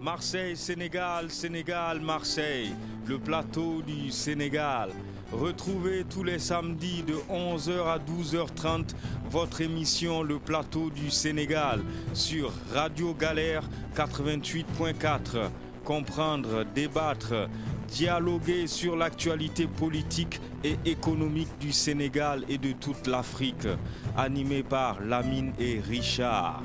Marseille, Sénégal, Sénégal, Marseille, le plateau du Sénégal. Retrouvez tous les samedis de 11h à 12h30 votre émission Le Plateau du Sénégal sur Radio Galère 88.4. Comprendre, débattre, dialoguer sur l'actualité politique et économique du Sénégal et de toute l'Afrique. Animé par Lamine et Richard.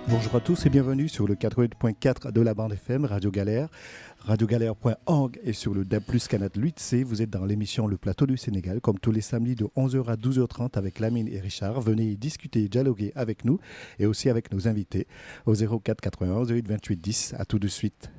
Bonjour à tous et bienvenue sur le 88.4 de la bande FM Radio Galère, radiogalère.org et sur le DAB+ Canal 8C. Vous êtes dans l'émission Le Plateau du Sénégal, comme tous les samedis de 11h à 12h30 avec Lamine et Richard. Venez discuter et dialoguer avec nous et aussi avec nos invités au 04 91 08 28 10. À tout de suite.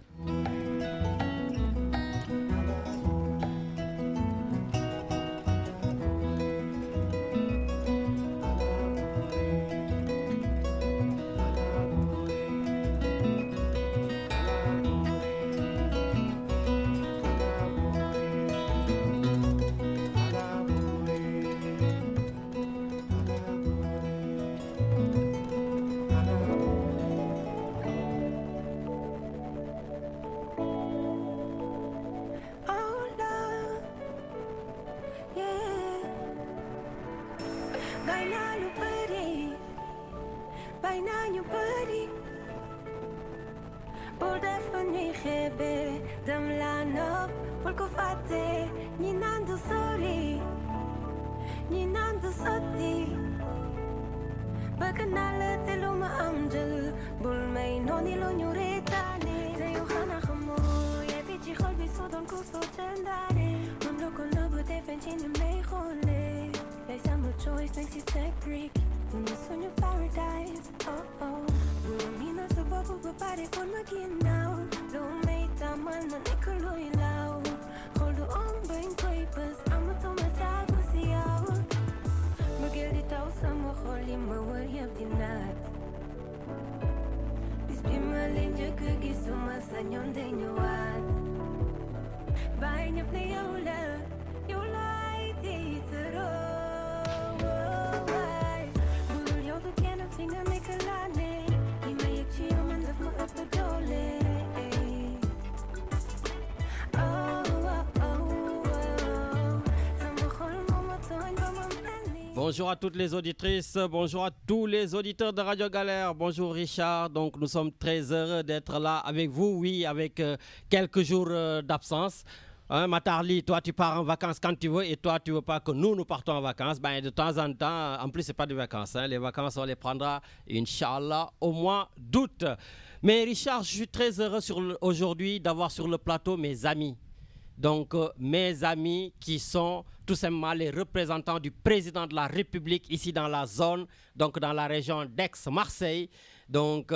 Bonjour à toutes les auditrices, bonjour à tous les auditeurs de Radio Galère, bonjour Richard. Donc nous sommes très heureux d'être là avec vous, oui, avec quelques jours d'absence. Hein, Matarli, toi tu pars en vacances quand tu veux et toi tu veux pas que nous partons en vacances. Ben, de temps en temps, en plus c'est pas des vacances, hein. Les vacances on les prendra, Inch'Allah, au mois d'août. Mais Richard, je suis très heureux aujourd'hui d'avoir sur le plateau mes amis. Donc mes amis qui sont tout simplement les représentants du président de la République ici dans la zone, donc dans la région d'Aix-Marseille. Donc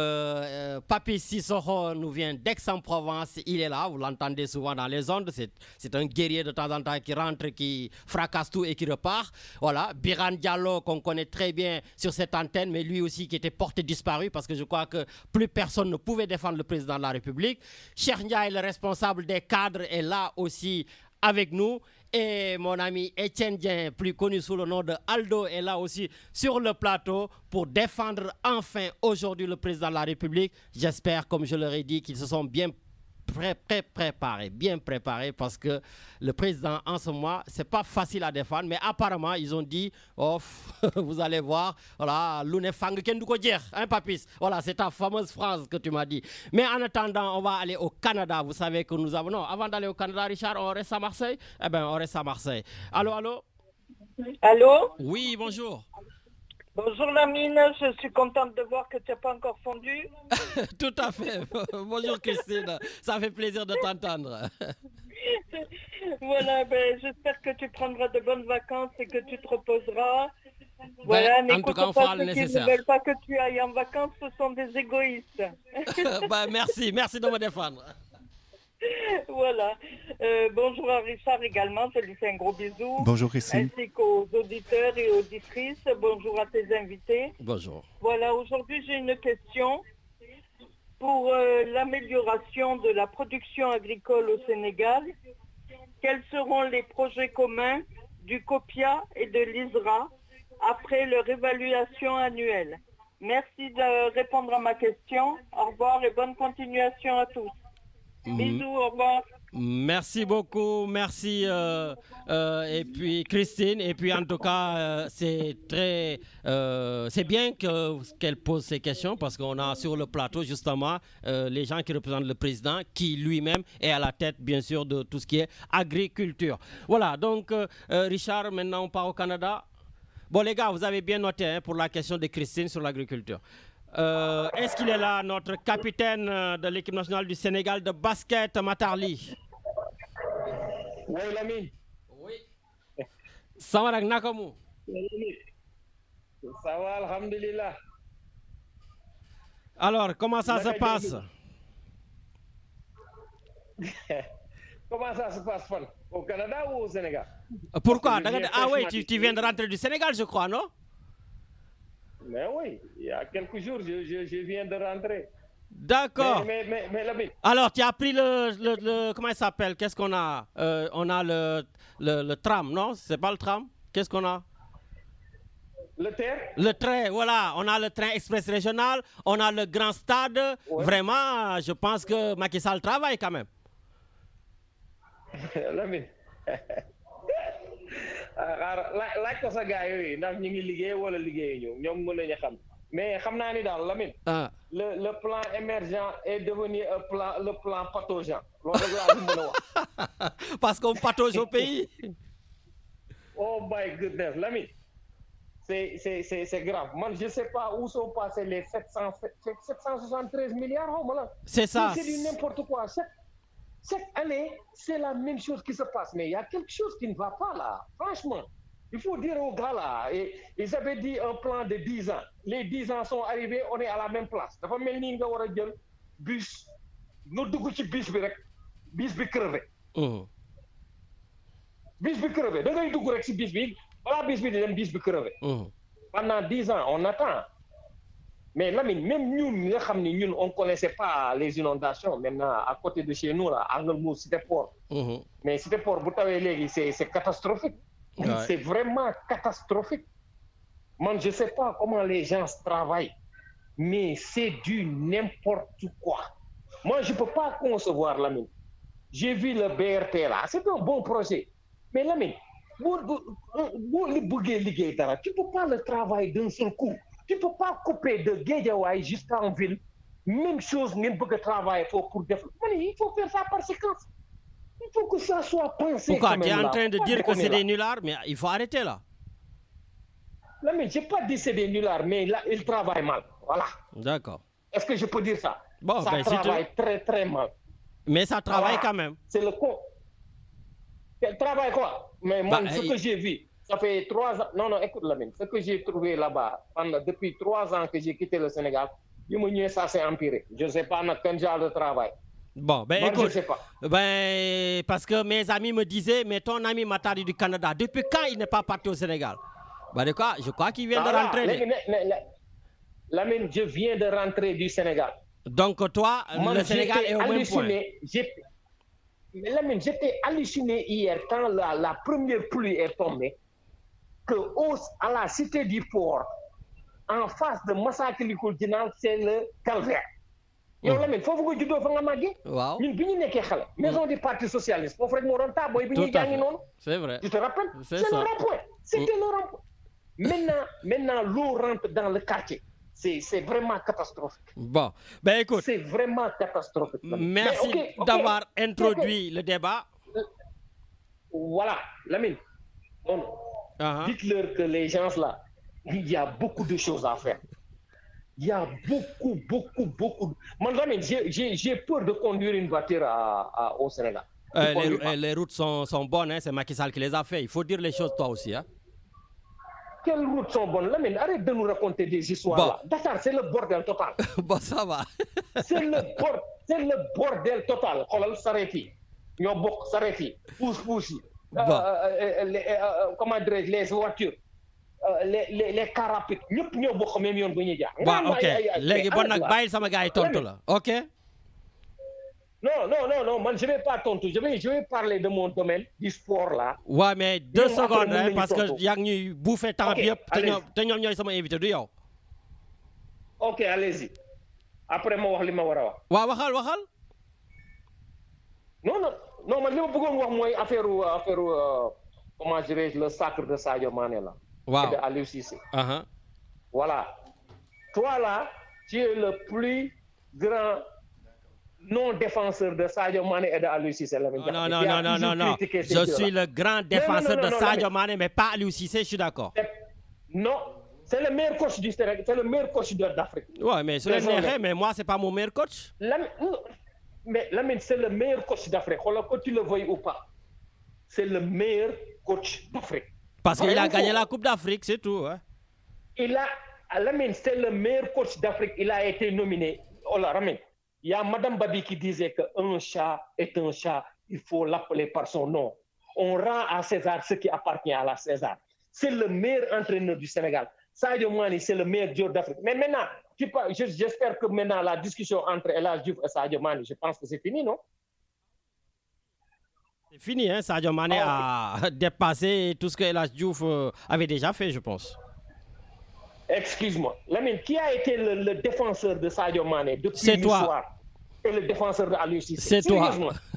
Papi Sissoko nous vient d'Aix-en-Provence, il est là, vous l'entendez souvent dans les ondes, c'est un guerrier de temps en temps qui rentre, qui fracasse tout et qui repart. Voilà, Biran Diallo qu'on connaît très bien sur cette antenne, mais lui aussi qui était porté disparu parce que je crois que plus personne ne pouvait défendre le président de la République. Cheikh Ndiaye, le responsable des cadres, est là aussi avec nous. Et mon ami Etienne Dien, plus connu sous le nom de Aldo, est là aussi sur le plateau pour défendre enfin aujourd'hui le président de la République. J'espère, comme je leur ai dit, qu'ils se sont bien préparés parce que le président en ce moment, c'est pas facile à défendre, mais apparemment ils ont dit, oh, vous allez voir, voilà, l'une fang ken du ko jeex, hein Papis, voilà, c'est ta fameuse phrase que tu m'as dit. Mais en attendant, on va aller au Canada. Vous savez que nous avons, non, avant d'aller au Canada, Richard, on reste à Marseille. Eh ben, on reste à Marseille. Allô. Allô. Oui, bonjour. Bonjour Lamine, je suis contente de voir que tu n'as pas encore fondu. Tout à fait. Bonjour Christine, ça fait plaisir de t'entendre. Voilà, ben, j'espère que tu prendras de bonnes vacances et que tu te reposeras. Voilà, Ben, en tout cas, on n'écoute pas fera le ceux qui ne nécessaire. veulent pas que tu ailles en vacances, ce sont des égoïstes. Ben, merci de me défendre. Voilà. Bonjour à Richard également, je lui fais un gros bisou. Bonjour Christine. Ainsi qu'aux auditeurs et auditrices. Bonjour à tes invités. Bonjour. Voilà, aujourd'hui j'ai une question pour l'amélioration de la production agricole au Sénégal. Quels seront les projets communs du COPIA et de l'ISRA après leur évaluation annuelle? Merci de répondre à ma question. Au revoir et bonne continuation à tous. Bisous, au revoir. Merci beaucoup, merci et puis Christine, et puis en tout cas c'est bien qu'elle pose ces questions parce qu'on a sur le plateau justement les gens qui représentent le président qui lui-même est à la tête bien sûr de tout ce qui est agriculture. Voilà, donc Richard, maintenant on part au Canada. Bon les gars, vous avez bien noté hein, pour la question de Christine sur l'agriculture. Est-ce qu'il est là, notre capitaine de l'équipe nationale du Sénégal de basket, Matarli? Oui, Lamine. Oui. Samarak Nakamu. Ça va, alhamdulillah. Alors, comment ça se passe? Comment ça se passe, Fan? Au Canada ou au Sénégal? Pourquoi? Ah oui, tu viens de rentrer du Sénégal, je crois, non? Mais oui, il y a quelques jours, je viens de rentrer. D'accord. Mais Lamine. Alors, tu as pris le comment il s'appelle? Qu'est-ce qu'on a? On a le tram, non? C'est pas le tram? Qu'est-ce qu'on a? Le terre? Le train, voilà. On a le train express régional, on a le grand stade. Ouais. Vraiment, je pense que Macky Sall travaille quand même. Lamine. laaj ko sa gars yooyu ndax ñu ngi liggéey wala liggéeyuñu ñoom mën nañu xam mais xam naa ni daal Lamine. le plan émergent est devenu le plan pataugeant. loolu rek laa mën a wax. Parce qu'on patauge au pays. Oh my goodness, Lamine. C'est grave. Man, je sais pas où sont passés les 773 milliards. Oh, c'est ça. C'est du n'importe quoi. Cette année, c'est la même chose qui se passe. Mais il y a quelque chose qui ne va pas là. Franchement, il faut dire aux gars là, ils avaient dit un plan de 10 ans. Les 10 ans sont arrivés, on est à la même place. Dafa mel ni nga war a jël bus, nga dugg ci bus bi crevé. Bus bi crevé. Da ngay dugg rek ci bus bi, balaa bus bi di dem bus bi crevé. Pendant 10 ans, on attend. Mais Lamine, même nous, on ne connaissait pas les inondations. Maintenant, à côté de chez nous, là, Angelmou, Cité-Port. Mais Cité-Port, c'est catastrophique. Ouais. C'est vraiment catastrophique. Moi, je ne sais pas comment les gens travaillent, mais c'est du n'importe quoi. Moi, je ne peux pas concevoir, Lamine. J'ai vu le BRT là, c'est un bon projet. Mais Lamine, tu ne peux pas le travailler d'un seul coup. Tu ne peux pas couper de Guédiawaye jusqu'en ville. Même chose, même pour travailler pour développer. Il faut faire ça par séquence. Il faut que ça soit pensé. Pourquoi? Tu es en train de dire que c'est des nullards, mais il faut arrêter là. Non, mais je n'ai pas dit que c'est des nullards, mais là, ils travaillent mal. Voilà. D'accord. Est-ce que je peux dire ça? Bon, ça travaille très, très mal. Mais ça travaille quand même. C'est le con. Elle travaille quoi? Mais moi, ce que j'ai vu, ça fait 3 ans. Non, écoute, Lamine, ce que j'ai trouvé là-bas, depuis 3 ans que j'ai quitté le Sénégal, ça s'est empiré. Je ne sais pas quel genre de travail. Bon, ben moi, écoute, je sais pas. Ben, parce que mes amis me disaient, mais ton ami Matari du Canada, depuis quand il n'est pas parti au Sénégal? Ben de quoi? Je crois qu'il vient de rentrer. Lamine, je viens de rentrer du Sénégal. Donc toi, moi, le Sénégal est au même point. Lamine, j'étais halluciné hier quand la première pluie est tombée, que à la cité du port, en face de Massakilikul Djinan, c'est le calvaire. Yow Lamine foofu nga juddoo fa nga màggee. Waaw ñun bi ñu nekkee xale. maison du parti socialiste foofu rek moo doon taa booy bi ñuy jàngi noonu. C'est vrai. Tu te rappelles? C'est le rond-point. C'était le rond-point. Maintenant l'eau rentre dans le quartier. C'est vraiment catastrophique. Bon, ben écoute. C'est vraiment catastrophique. Merci d'avoir introduit le débat. Voilà, Lamine. Dites-leur que les gens là, il y a beaucoup de choses à faire. Il y a beaucoup. Moi, Lamine, j'ai peur de conduire une voiture au Sénégal. Les routes sont bonnes, hein, c'est Macky Sall qui les a fait. Il faut dire les choses toi aussi. Hein. Quelles routes sont bonnes? Lamine, arrête de nous raconter des histoires là. Dakar, c'est le bordel total. Bon, ça va. c'est le bordel total. Xoolal sareet yi ñoo bokk sareet yi pousse comment dirais-je les voitures les cars rapides ñëpp ñoo bokk même yoon bu ñuy jaar. waaw ok léegi bon nag bàyyil sama gars yi tontu la ok. Non, man, je ne vais pas tontu. Je vais parler de mon domaine, du sport là. Ouais, mais 2 secondes, hein, parce que yaa ngi ñuy bouffer temps bi yëpp te ñoom ñooy sama invité du yow. Ok, allez-y. Après ma wax li ma war a wax. waaw waxal. Non, man li ma bëggoon wax mooy affaire comment dirais-je le sacre de Sadio Mané là. Waaw. Et de Aliou Cissé. Uh-huh. Voilà. Toi là, tu es le plus grand non défenseur de Sadio Mané et de Aliou Cissé. Non. Je suis le grand défenseur de Sadio Mané, mais pas Aliou Cissé, je suis d'accord. Non, c'est le meilleur coach du Sénégal, c'est le meilleur coach d'Afrique. Ouais, mais mais moi, c'est pas mon meilleur coach. Mais Lamine, c'est le meilleur coach d'Afrique. Que tu le veuilles ou pas, c'est le meilleur coach d'Afrique. Parce qu'il a gagné la Coupe d'Afrique, c'est tout. Hein. Lamine, c'est le meilleur coach d'Afrique. Il a été nominé. Oh là, Lamine. Il y a Madame Babi qui disait qu'un chat est un chat, il faut l'appeler par son nom. On rend à César ce qui appartient à la César. C'est le meilleur entraîneur du Sénégal. Sadio Mané, c'est le meilleur joueur d'Afrique. Mais maintenant, j'espère que maintenant la discussion entre El Hadji Diouf et Sadio Mané, je pense que c'est fini, non? C'est fini, hein? Sadio Mané a dépassé tout ce que El Hadji Diouf avait déjà fait, je pense. Excuse-moi. Lamine, qui a été le défenseur de Sadio Mané depuis l'histoire et le défenseur de Aliou Cissé? C'est toi.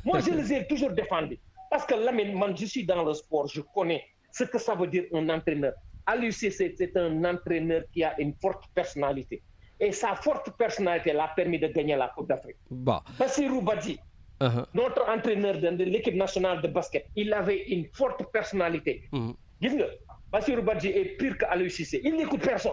Moi, je les ai toujours défendus. Parce que Lamine, moi, je suis dans le sport, je connais ce que ça veut dire un entraîneur. Aliou Cissé, c'est un entraîneur qui a une forte personnalité. Et sa forte personnalité l'a permis de gagner la Coupe d'Afrique. Bah. Bassirou Badji, notre entraîneur de l'équipe nationale de basket, il avait une forte personnalité. Bassirou Badji est pire qu'Aliou Cissé. Il n'écoute personne.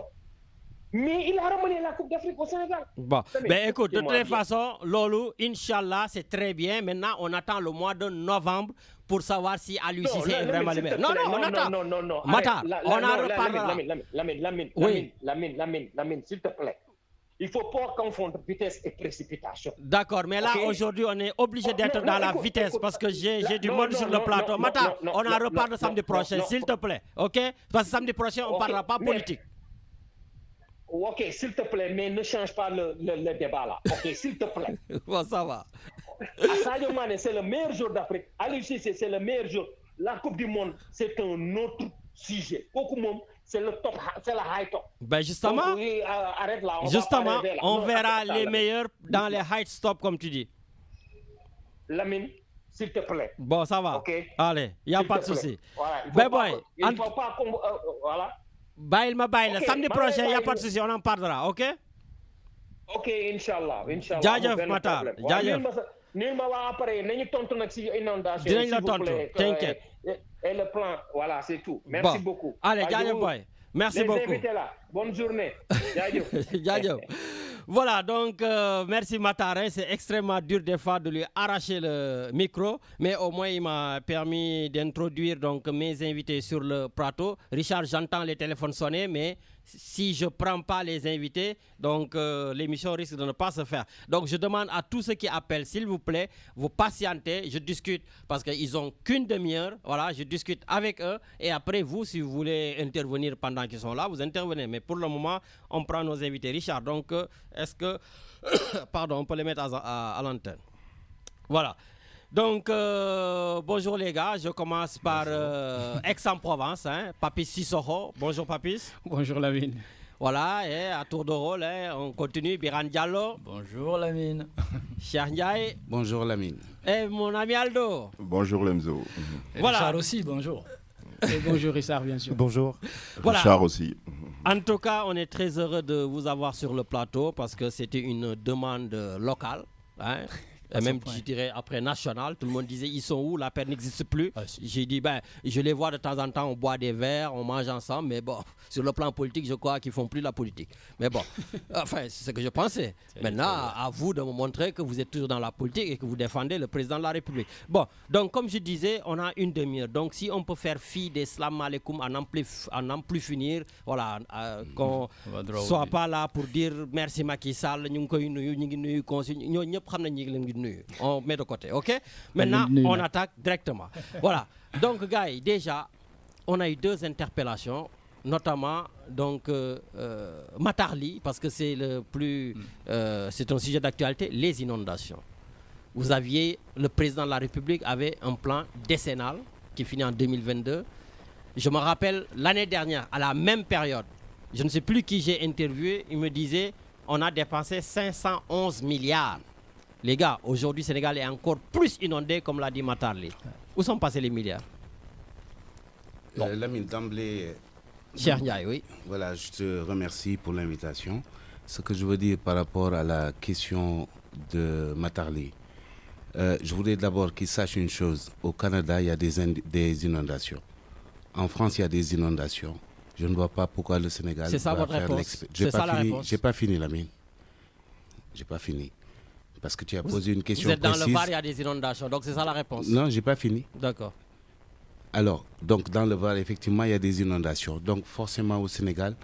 Mais il a ramené la Coupe d'Afrique au Sénégal. Bon, ben écoute, de toute façon, Lolo, Inch'Allah, c'est très bien. Maintenant, on attend le mois de novembre pour savoir si Aliou Cissé est vraiment le meilleur. Non, on attend. Non. Mata, on en reparlera. Lamine, s'il te plaît. Il ne faut pas confondre vitesse et précipitation. D'accord, mais là, aujourd'hui, on est obligé d'être dans la vitesse parce que j'ai du monde sur le plateau. Mata, on en reparle samedi prochain, s'il te plaît. OK? Parce que samedi prochain, on ne parlera pas politique. Ok, s'il te plaît, mais ne change pas le débat là. Ok, s'il te plaît. Bon, ça va. Sadio Mané, c'est le meilleur joueur d'Afrique. Aliou Cissé, c'est le meilleur joueur. La Coupe du Monde, c'est un autre sujet. C'est le top, c'est la high top. Ben justement, donc, oui, arrête là, on verra les meilleurs dans les high stop, comme tu dis. Lamine, s'il te plaît. Bon, ça va. Ok. Allez, il n'y a pas de souci. Voilà, il ne faut pas voilà. Bail. Okay, samedi prochain, il n'y a pas de souci, on en parlera, ok? Ok, Inch'Allah. Jaajëf Matar, jaajëf. Nul ma waa après, nañu tontu nag si inondation. Dinañ la tontu, t'inquiète. Et le plan, voilà, c'est tout. Merci beaucoup. Allez, jaajëf boy. Merci beaucoup. Les invités là, bonne journée. Jaajëf. Voilà, donc merci Matarin, c'est extrêmement dur des fois de lui arracher le micro, mais au moins il m'a permis d'introduire donc mes invités sur le plateau. Richard, j'entends les téléphones sonner, mais si je ne prends pas les invités, donc l'émission risque de ne pas se faire. Donc je demande à tous ceux qui appellent, s'il vous plaît, vous patientez, je discute parce qu'ils n'ont qu'une demi-heure, voilà, je discute avec eux et après vous, si vous voulez intervenir pendant qu'ils sont là, vous intervenez. Mais pour le moment, on prend nos invités. Richard, donc est-ce que, pardon, on peut les mettre à l'antenne. Voilà. Donc, bonjour les gars, je commence par Aix-en-Provence, hein, Papis Sissoko. Bonjour Papis. Bonjour Lamine. Voilà, et à tour de rôle, hein, on continue. Biran Diallo. Bonjour Lamine. Cheikh Ndiaye. Bonjour Lamine. Et mon ami Aldo. Bonjour Lemzo. Voilà. Richard aussi, bonjour. Et bonjour Richard, bien sûr. Bonjour. Voilà. Richard aussi. En tout cas, on est très heureux de vous avoir sur le plateau parce que c'était une demande locale. Hein. Et même, je dirais, après national, tout le monde disait, ils sont où? La paix n'existe plus. J'ai dit, je les vois de temps en temps, on boit des verres, on mange ensemble, mais bon, sur le plan politique, je crois qu'ils ne font plus la politique. Mais bon, enfin, c'est ce que je pensais. Maintenant, à vous de me montrer que vous êtes toujours dans la politique et que vous défendez le président de la République. Bon, donc, comme je disais, on a une demi-heure. Donc, si on peut faire fi des salam alaikum à n'en plus finir, voilà, qu'on ne soit pas là pour dire merci Macky Sall, on met de côté, ok? Maintenant, on attaque directement. Voilà. Donc, gars, déjà, on a eu 2 interpellations, notamment donc Matarli, parce que c'est c'est un sujet d'actualité, les inondations. Vous aviez, le président de la République avait un plan décennal qui finit en 2022. Je me rappelle l'année dernière, à la même période, je ne sais plus qui j'ai interviewé, il me disait on a dépensé 511 milliards. Les gars, aujourd'hui, le Sénégal est encore plus inondé, comme l'a dit Matarli. Où sont passés les milliards? Lamine, d'emblée, Cheikh Ndiaye, oui. Voilà, je te remercie pour l'invitation. Ce que je veux dire par rapport à la question de Matarli, je voudrais d'abord qu'il sache une chose. Au Canada, il y a des inondations. En France, il y a des inondations. Je ne vois pas pourquoi le Sénégal c'est ça votre réponse. J'ai pas fini, Lamine. J'ai pas fini. Parce que tu as posé une question précise. Vous êtes dans le Var, il y a des inondations, donc c'est ça la réponse. Non, j'ai pas fini. D'accord. Alors, donc dans le Var, effectivement, il y a des inondations. Donc forcément au Sénégal...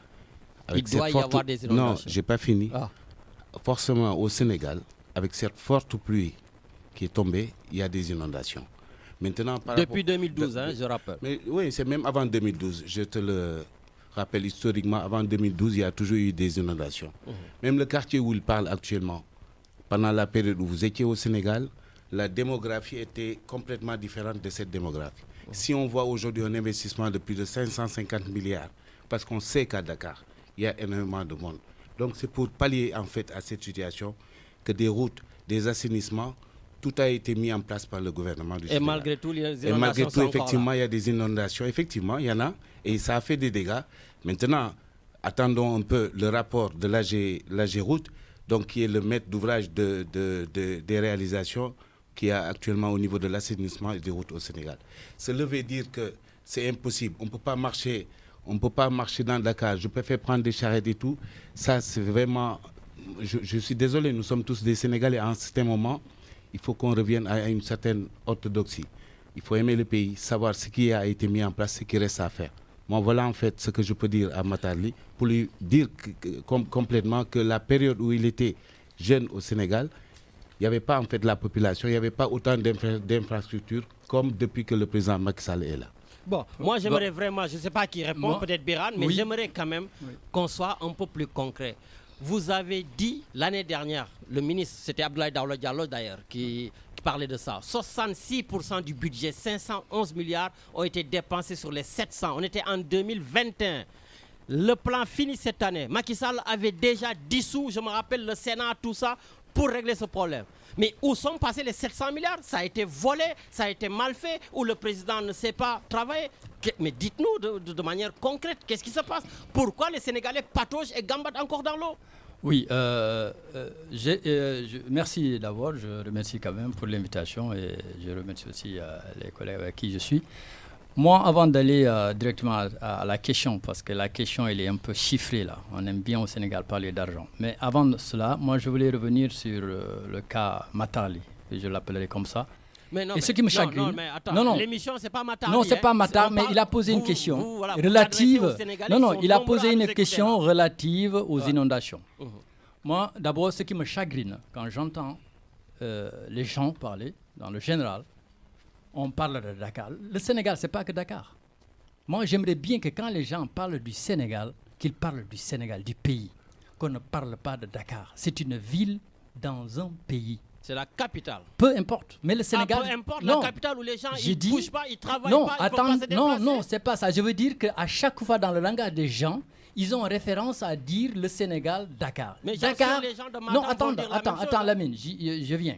Il doit y avoir des inondations. Non, j'ai pas fini. Forcément au Sénégal, avec cette forte pluie qui est tombée, il y a des inondations. Maintenant, depuis 2012, je rappelle. Mais oui, c'est même avant 2012. Je te le rappelle historiquement, avant 2012, il y a toujours eu des inondations. Même le quartier où il parle actuellement, pendant la période où vous étiez au Sénégal, la démographie était complètement différente de cette démographie. Si on voit aujourd'hui un investissement de plus de 550 milliards, parce qu'on sait qu'à Dakar, il y a énormément de monde. Donc c'est pour pallier en fait à cette situation que des routes, des assainissements, tout a été mis en place par le gouvernement du Sénégal. Et malgré tout, les inondations et malgré tout, effectivement, il y a des inondations. Effectivement, il y en a. Et ça a fait des dégâts. Maintenant, attendons un peu le rapport de l'AG Route, donc qui est le maître d'ouvrage des réalisations qu'il y a actuellement au niveau de l'assainissement et des routes au Sénégal. Se lever dire que c'est impossible, on ne peut pas marcher dans Dakar, je préfère prendre des charrettes et tout, ça c'est vraiment... Je suis désolé, nous sommes tous des Sénégalais. À un certain moment, il faut qu'on revienne à une certaine orthodoxie. Il faut aimer le pays, savoir ce qui a été mis en place, ce qui reste à faire. Moi, voilà en fait ce que je peux dire à Matarli, pour lui dire complètement que la période où il était jeune au Sénégal, il n'y avait pas en fait la population, il n'y avait pas autant d'infrastructures comme depuis que le président Macky Sall est là. Bon, moi j'aimerais vraiment, je ne sais pas qui répond, peut-être Biran, mais j'aimerais quand même qu'on soit un peu plus concret. Vous avez dit l'année dernière, le ministre, c'était Abdoulaye Daouda Diallo d'ailleurs, qui parlait de ça. 66% du budget, 511 milliards, ont été dépensés sur les 700. On était en 2021. Le plan finit cette année. Macky Sall avait déjà dissous, je me rappelle, le Sénat, tout ça, pour régler ce problème. Mais où sont passés les 700 milliards? Ça a été volé, ça a été mal fait, ou le président ne sait pas travailler. Mais dites-nous de manière concrète, qu'est-ce qui se passe? Pourquoi les Sénégalais pataugent et gambadent encore dans l'eau? Oui, merci d'abord, je remercie quand même pour l'invitation et je remercie aussi les collègues avec qui je suis. Moi, avant d'aller directement à la question, parce que la question elle est un peu chiffrée là, on aime bien au Sénégal parler d'argent. Mais avant cela, moi je voulais revenir sur le cas Matarli, je l'appellerai comme ça. Mais non, et ce qui me chagrine. Non, mais attends, l'émission c'est pas Matarli. Non, c'est pas Matar, mais il a posé une question relative. Il a posé une question relative aux inondations. Moi, d'abord, ce qui me chagrine quand j'entends les gens parler, dans le général, on parle de Dakar. Le Sénégal, c'est pas que Dakar. Moi, j'aimerais bien que quand les gens parlent du Sénégal, qu'ils parlent du Sénégal, du pays, qu'on ne parle pas de Dakar. C'est une ville dans un pays. C'est la capitale. Peu importe. Mais le Sénégal... peu importe, la capitale où les gens ils ne bougent pas, ils travaillent pas, Non, c'est pas ça. Je veux dire qu'à chaque fois dans le langage des gens, ils ont référence à dire le Sénégal, Dakar. Mais Dakar, les gens de Matam attends, Lamine, je viens.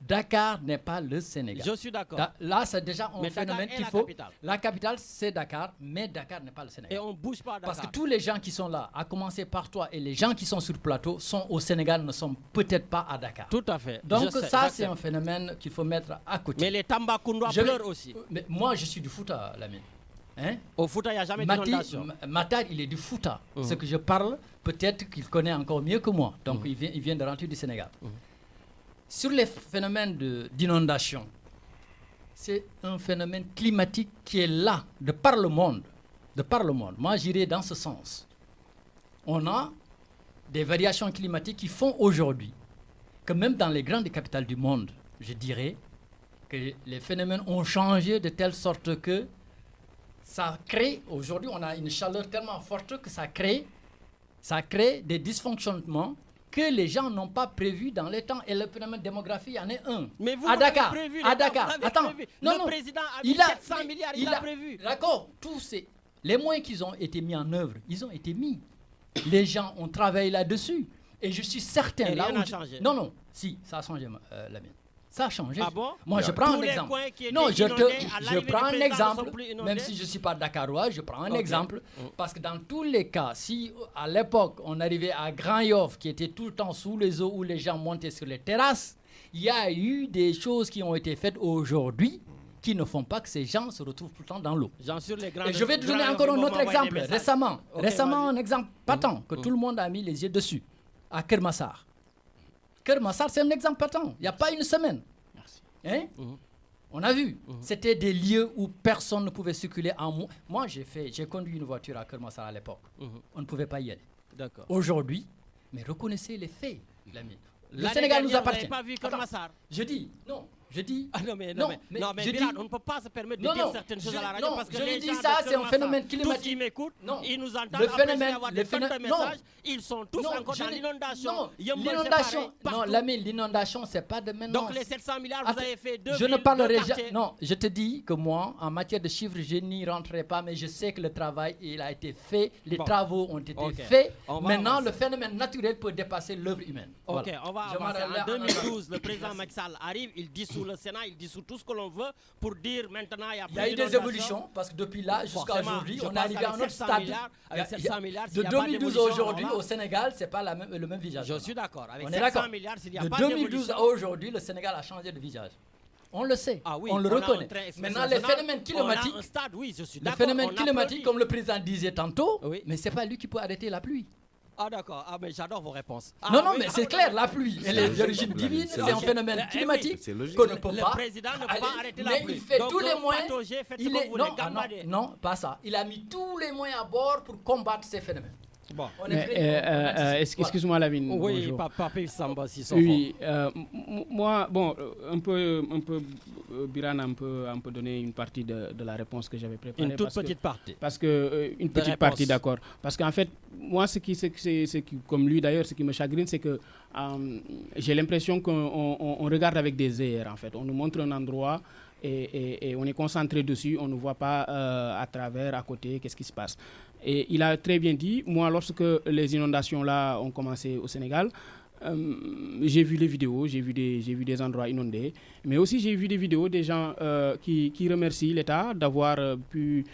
Dakar n'est pas le Sénégal. Je suis d'accord. Là, c'est déjà un phénomène qu'il faut. La capitale, c'est Dakar, mais Dakar n'est pas le Sénégal. Et on ne bouge pas à Dakar. Parce que tous les gens qui sont là, à commencer par toi et les gens qui sont sur le plateau, sont au Sénégal, ne sont peut-être pas à Dakar. Tout à fait. Donc ça, c'est un phénomène qu'il faut mettre à côté. Mais les Tambacounda pleurent aussi. Mais moi, je suis du Fouta, Lamine. Hein? Au Fouta, il n'y a jamais d'inondation. Matar, il est du Fouta. Ce que je parle, peut-être qu'il connaît encore mieux que moi. Donc il vient de rentrer du Sénégal. Sur les phénomènes d'inondation, c'est un phénomène climatique qui est là, de par le monde. Moi, j'irais dans ce sens. On a des variations climatiques qui font aujourd'hui que même dans les grandes capitales du monde, je dirais que les phénomènes ont changé de telle sorte que ça crée, aujourd'hui on a une chaleur tellement forte que ça crée des dysfonctionnements que les gens n'ont pas prévu dans les temps. Et le phénomène démographique en est un. Mais vous à Dakar, prévu, à Dakar. Attends, le président a mis 700 milliards, il a prévu. D'accord, les moyens qui ont été mis en œuvre, ils ont été mis. Les gens ont travaillé là-dessus. Et je suis certain... Et là rien où n'a changé. Non, si, ça a changé, la mienne. Ça a changé. Ah bon? Moi, je prends un exemple. Non, je prends un exemple, même si je ne suis pas dakarois, je prends un exemple. Parce que dans tous les cas, si à l'époque, on arrivait à Grand Yoff, qui était tout le temps sous les eaux, où les gens montaient sur les terrasses, il y a eu des choses qui ont été faites aujourd'hui qui ne font pas que ces gens se retrouvent tout le temps dans l'eau. Et je vais te donner encore un autre exemple. Récemment, un exemple patent que tout le monde a mis les yeux dessus, à Kermassar. Kermassar, c'est un exemple patent. Il n'y a pas une semaine. Merci. Hein? On a vu. C'était des lieux où personne ne pouvait circuler. Moi, j'ai conduit une voiture à Kermassar à l'époque. On ne pouvait pas y aller. D'accord. Aujourd'hui, mais reconnaissez les faits, l'ami. Le Sénégal nous appartient. Vous n'avez pas vu Kermassar? Je dis, non. Mais Birane, on ne peut pas se permettre de dire certaines choses à la radio parce que les gens ça, c'est un phénomène climatique. Tous qui m'écoutent, ils nous entendent. Après avoir des messages, ils sont tous encore dans l'inondation. Non, l'ami, l'inondation, c'est pas de maintenant. Donc les 700 milliards, vous avez fait deux villes, non, je te dis que moi, en matière de chiffres, je n'y rentrerai pas, mais je sais que le travail, il a été fait, les travaux ont été faits. Maintenant, le phénomène naturel peut dépasser l'œuvre humaine. Ok, on va avancer. En 2012, le président Macky Sall arrive, il dissout le Sénat, il dissout tout ce que l'on veut pour dire maintenant il y a plus eu des évolutions parce que depuis là jusqu'à aujourd'hui on est arrivé à un autre stade. Avec 700 milliards, de 2012 à aujourd'hui au Sénégal, c'est pas le même visage. Je suis d'accord. Avec 700 milliards, s'il n'y a pas de 2012 à aujourd'hui, le Sénégal a changé de visage. On le sait, on le reconnaît. Maintenant, les phénomènes climatiques, comme le président disait tantôt, mais c'est pas lui qui peut arrêter la pluie. Ah d'accord, mais j'adore vos réponses. Mais c'est clair, la pluie, elle est d'origine divine, c'est un phénomène climatique qu'on ne peut pas. Le président ne peut pas arrêter la pluie. Mais il fait tous les moyens. Non, pas ça. Il a mis tous les moyens à bord pour combattre ces phénomènes. Bon. Excuse-moi, Lamine. Oui, Pape Samba, si oui, moi, bon, un peu, Birane a un peu donné une partie de la réponse que j'avais préparée. Une toute petite partie. Parce que une petite partie, d'accord. Parce qu'en fait, moi, comme lui d'ailleurs, ce qui me chagrine, c'est que j'ai l'impression qu'on regarde avec des airs. En fait, on nous montre un endroit. Et on est concentré dessus, on ne voit pas à travers, à côté, qu'est-ce qui se passe. Et il a très bien dit, moi, lorsque les inondations là ont commencé au Sénégal, j'ai vu les vidéos, j'ai vu des endroits inondés, mais aussi j'ai vu des vidéos des gens qui remercient l'État d'avoir pu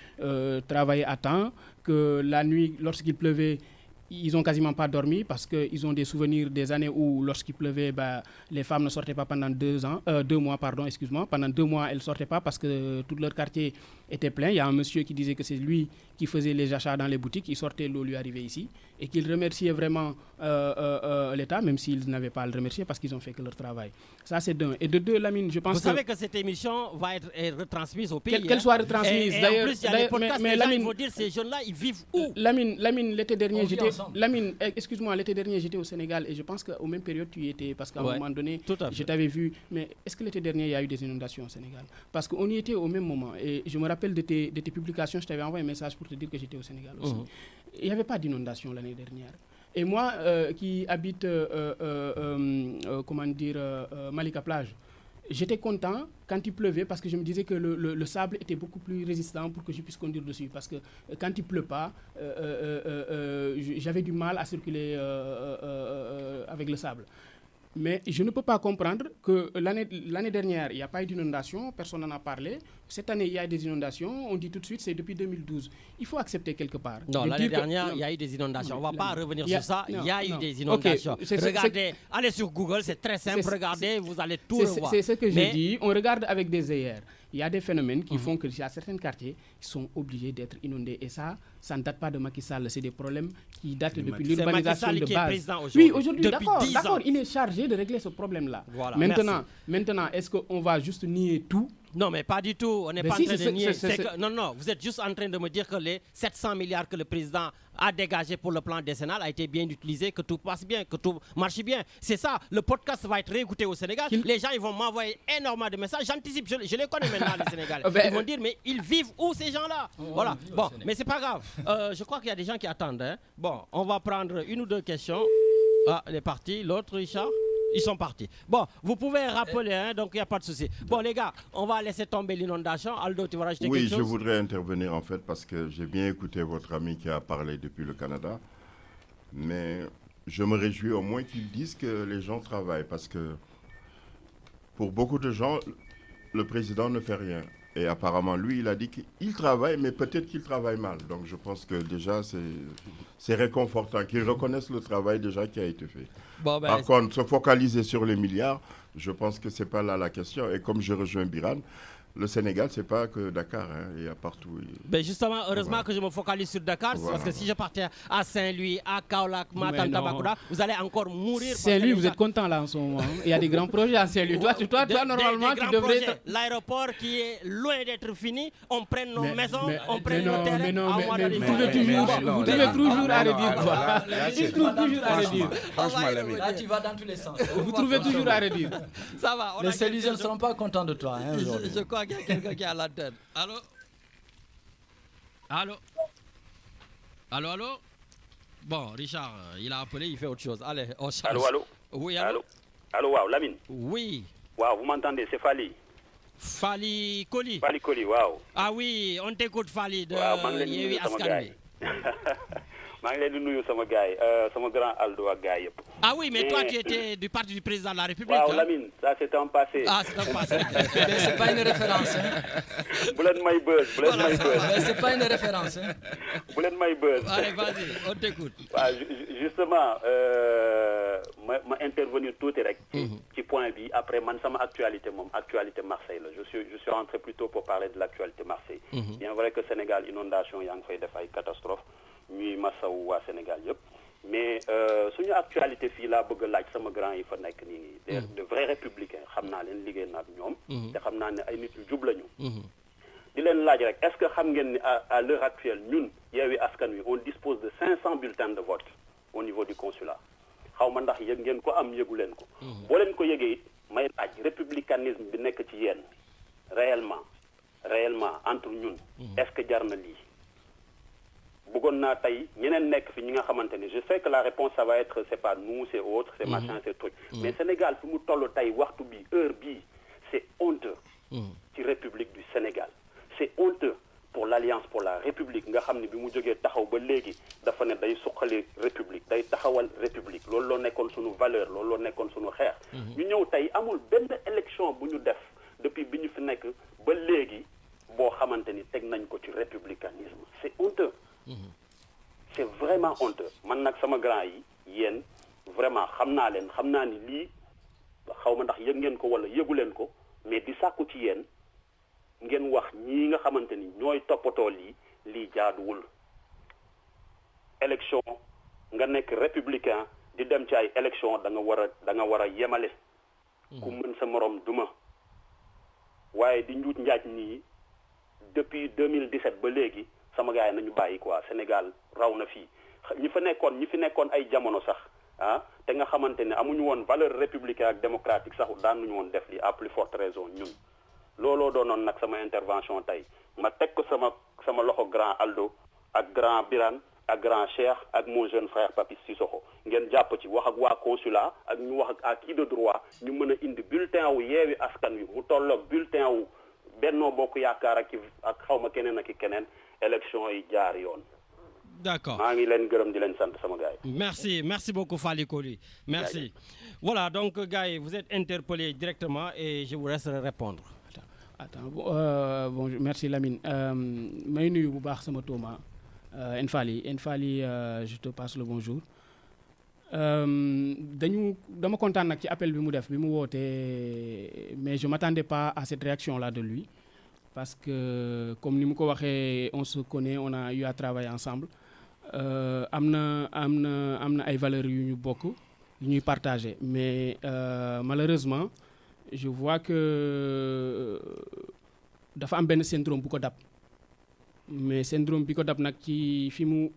travailler à temps, que la nuit, lorsqu'il pleuvait, ils n'ont quasiment pas dormi parce qu'ils ont des souvenirs des années où, lorsqu'il pleuvait, les femmes ne sortaient pas pendant 2 mois. Pendant 2 mois, elles ne sortaient pas parce que tout leur quartier était plein. Il y a un monsieur qui disait que c'est lui qui faisait les achats dans les boutiques. Il sortait, l'eau lui arrivait ici. Et qu'il remerciait vraiment l'État, même s'ils n'avaient pas à le remercier parce qu'ils ont fait que leur travail. Ça, c'est d'un. Et de deux, Lamine, je pense Vous savez que cette émission va être retransmise au pays. Qu'elle soit retransmise. Et en plus, il y a des podcasts, mais Lamine, il faut dire, ces jeunes-là, ils vivent où? Lamine, l'été dernier, l'été dernier, j'étais au Sénégal et je pense qu'aux mêmes périodes, tu y étais parce qu'à un moment donné, je t'avais vu. Mais est-ce que l'été dernier, il y a eu des inondations au Sénégal? Parce qu'on y était au même moment. Et je me rappelle de tes publications, je t'avais envoyé un message pour te dire que j'étais au Sénégal aussi. Il n'y avait pas d'inondation l'année dernière. Et moi, qui habite, Malika Plage, j'étais content quand il pleuvait parce que je me disais que le sable était beaucoup plus résistant pour que je puisse conduire dessus. Parce que quand il ne pleut pas, j'avais du mal à circuler avec le sable. Mais je ne peux pas comprendre que l'année dernière, il n'y a pas eu d'inondation, personne n'en a parlé. Cette année, il y a des inondations, on dit tout de suite, c'est depuis 2012. Il faut accepter quelque part. Non, l'année dernière, il y a eu des inondations. On ne va pas revenir sur ça. Il y a eu des inondations. Regardez, allez sur Google, c'est très simple, regardez, vous allez tout revoir. C'est ce que j'ai dit, on regarde avec des œillères. Il y a des phénomènes qui font qu'il y a certains quartiers qui sont obligés d'être inondés. Et ça ne date pas de Macky Sall. C'est des problèmes qui datent depuis l'urbanisation de base. Oui, aujourd'hui, d'accord, il est chargé de régler ce problème-là. Voilà, maintenant, est-ce qu'on va juste nier tout? Non, mais pas du tout. On n'est pas en train de nier. Non, vous êtes juste en train de me dire que les 700 milliards que le président a dégagés pour le plan décennal a été bien utilisé, que tout passe bien, que tout marche bien. C'est ça. Le podcast va être réécouté au Sénégal. Les gens ils vont m'envoyer énormément de messages. J'anticipe, je les connais maintenant, les Sénégalais. Ils vont dire, mais ils vivent où ces gens-là? Voilà. Bon, mais c'est pas grave. Je crois qu'il y a des gens qui attendent. Hein. Bon, on va prendre une ou deux questions. Ah, elle est partie. L'autre, Richard? Ils sont partis. Bon, vous pouvez rappeler, hein, donc il n'y a pas de souci. Bon, les gars, on va laisser tomber l'inondation. Aldo, tu vas rajouter quelque chose? Oui, je voudrais intervenir en fait parce que j'ai bien écouté votre ami qui a parlé depuis le Canada. Mais je me réjouis au moins qu'ils disent que les gens travaillent parce que pour beaucoup de gens, le président ne fait rien. Et apparemment, lui, il a dit qu'il travaille, mais peut-être qu'il travaille mal. Donc, je pense que déjà, c'est réconfortant qu'ils reconnaissent le travail déjà qui a été fait. Bon, ben, par contre, se focaliser sur les milliards, je pense que ce n'est pas là la question. Et comme je rejoins Biran, le Sénégal, ce n'est pas que Dakar, hein, il y a partout. Ben justement, heureusement que je me focalise sur Dakar, parce que si je partais à Saint-Louis, à Kaolack, Matam, Tambacounda, vous allez encore mourir. Saint-Louis, vous êtes content là en ce moment. Il y a des grands projets à Saint-Louis. Toi, normalement, tu devrais être... L'aéroport qui est loin d'être fini, on prend nos maisons, on prend nos terrains. Mais vous trouvez toujours à redire quoi. Il trouve toujours à redire. Franchement, là, tu vas dans tous les sens. Vous trouvez toujours à redire. Ça va. Les Saint-Louisiens ne seront pas contents de toi. Je crois qu'il y a quelqu'un qui a la tête. Allô. Bon, Richard, il a appelé, il fait autre chose. Allez, on change. Allô. Oui, allô. Allô, wow, Lamine. Oui. Wow, vous m'entendez, c'est Fali. Fali Koli. Fali Koli, wow. Ah oui, on t'écoute, Fali, de Yewi Askan Wi. maa ngi leen di nuyu sama gars yi sama grand Aldo ak gars yëpp. Ah oui, mais toi, tu étais du parti du président de la République. Waaw, Lamine, ça c'est un passé. Ah, c'est un passé. Mais c'est pas une référence. Bu leen may buzz, bu leen may buzz. Mais c'est pas une référence. Bu leen may buzz. Allez, vas-y, on t'écoute. Justement, ma intervenir tuuti rek ci point bi après man sama actualité Marseille la. Je suis rentré plutôt pour parler de l'actualité Marseille. Bien vrai que Sénégal inondation yaa ngi fay def ay catastrophe ñuy masawu waa Sénégal yëpp. Mais suñu actualité fii laa bëgg a laaj sama grand yi fa nekk nii de vrais républicains xam naa leen liggéey na ak ñoom te xam naa ne ay nit yu jub lañu di leen laaj rek est-ce que xam ngeen ni à l'heure actuelle ñun Yewwi Askan Wi on dispose de 500 bulletins de vote au niveau du consulat xaw ma ndax yëg ngeen ko am yëgu leen ko boo leen ko yëgee it may laaj républicanisme bi nekk ci yéen réellement entre ñun est-ce que jar na lii bëggoon naa tey ñeneen nekk fi ñi nga xamante ne je sais que la réponse ça va être c'est pas nous c'est autre c'est machin c'est truc mais Sénégal fi mu toll tey waxtu bi heure bii c'est honteux ci République du Sénégal c'est honteux pour l'Alliance pour la République nga xam ne bi mu jógee taxaw ba léegi dafa ne day suqali République day taxawal République loolu loo nekkoon suñu valeur loolu loo nekkoon suñu xeex ñu ñëw tey amul benn élection bu ñu def depuis bi ñu fi nekk ba léegi boo xamante ni teg nañ ko ci républicanisme c'est honteux c'est vraiment honteux man nag sama grand yi yéen vraiment xam naa ni lii xaw ma ndax yëg ngeen ko wala yëgu leen ko mais di sàkku ci yéen ngeen wax ñii nga xamante ni ñooy toppatoo lii jaaduwul élection nga nekk républicain di dem ci ay élection da nga war a yemale ku mën sa morom duma waaye di njuut njaaj nii depuis 2017 ba léegi sama gars yi nañu bàyyi quoi Sénégal raw na fii ñi fi nekkoon ay jamono sax te nga xamante ne amuñu woon valeur républicaine ak démocratique sax daan nañu woon def li à plus forte raison ñun looloo doonoon nag sama intervention tey ma teg ko sama loxo grand Aldo ak grand Birane ak grand Cheikh ak mon jeune frère Papis Sissoko ngeen jàpp ci wax ak waa consulat ak ñu wax ak à qui de droit ñu mën a indi bulletin wu Yewwi Askan Wi mu tolloog bulletin wu Benno Bokk Yaakaar ak xaw ma keneen ak keneen élection yi jaar yoon. D'accord. Merci beaucoup Fally Coly. Merci. Voilà, donc gars, vous êtes interpellés directement et je vous laisse répondre. Bonjour, merci Lamine. May nuyu bu baax sama Thomas Enfali, je te passe le bonjour. Dama kontaan nak ci appel bi mu def bi mu woté, mais je m'attendais pas à cette réaction là de lui parce que comme ni mu ko waxé, on se connaît, on a eu à travailler ensemble. Amna ay valeurs yu ñu bokk yu ñuy partager, mais malheureusement je vois que dafa am ben syndrome bu ko dab, mais syndrome bi ko dab nak ci fi mu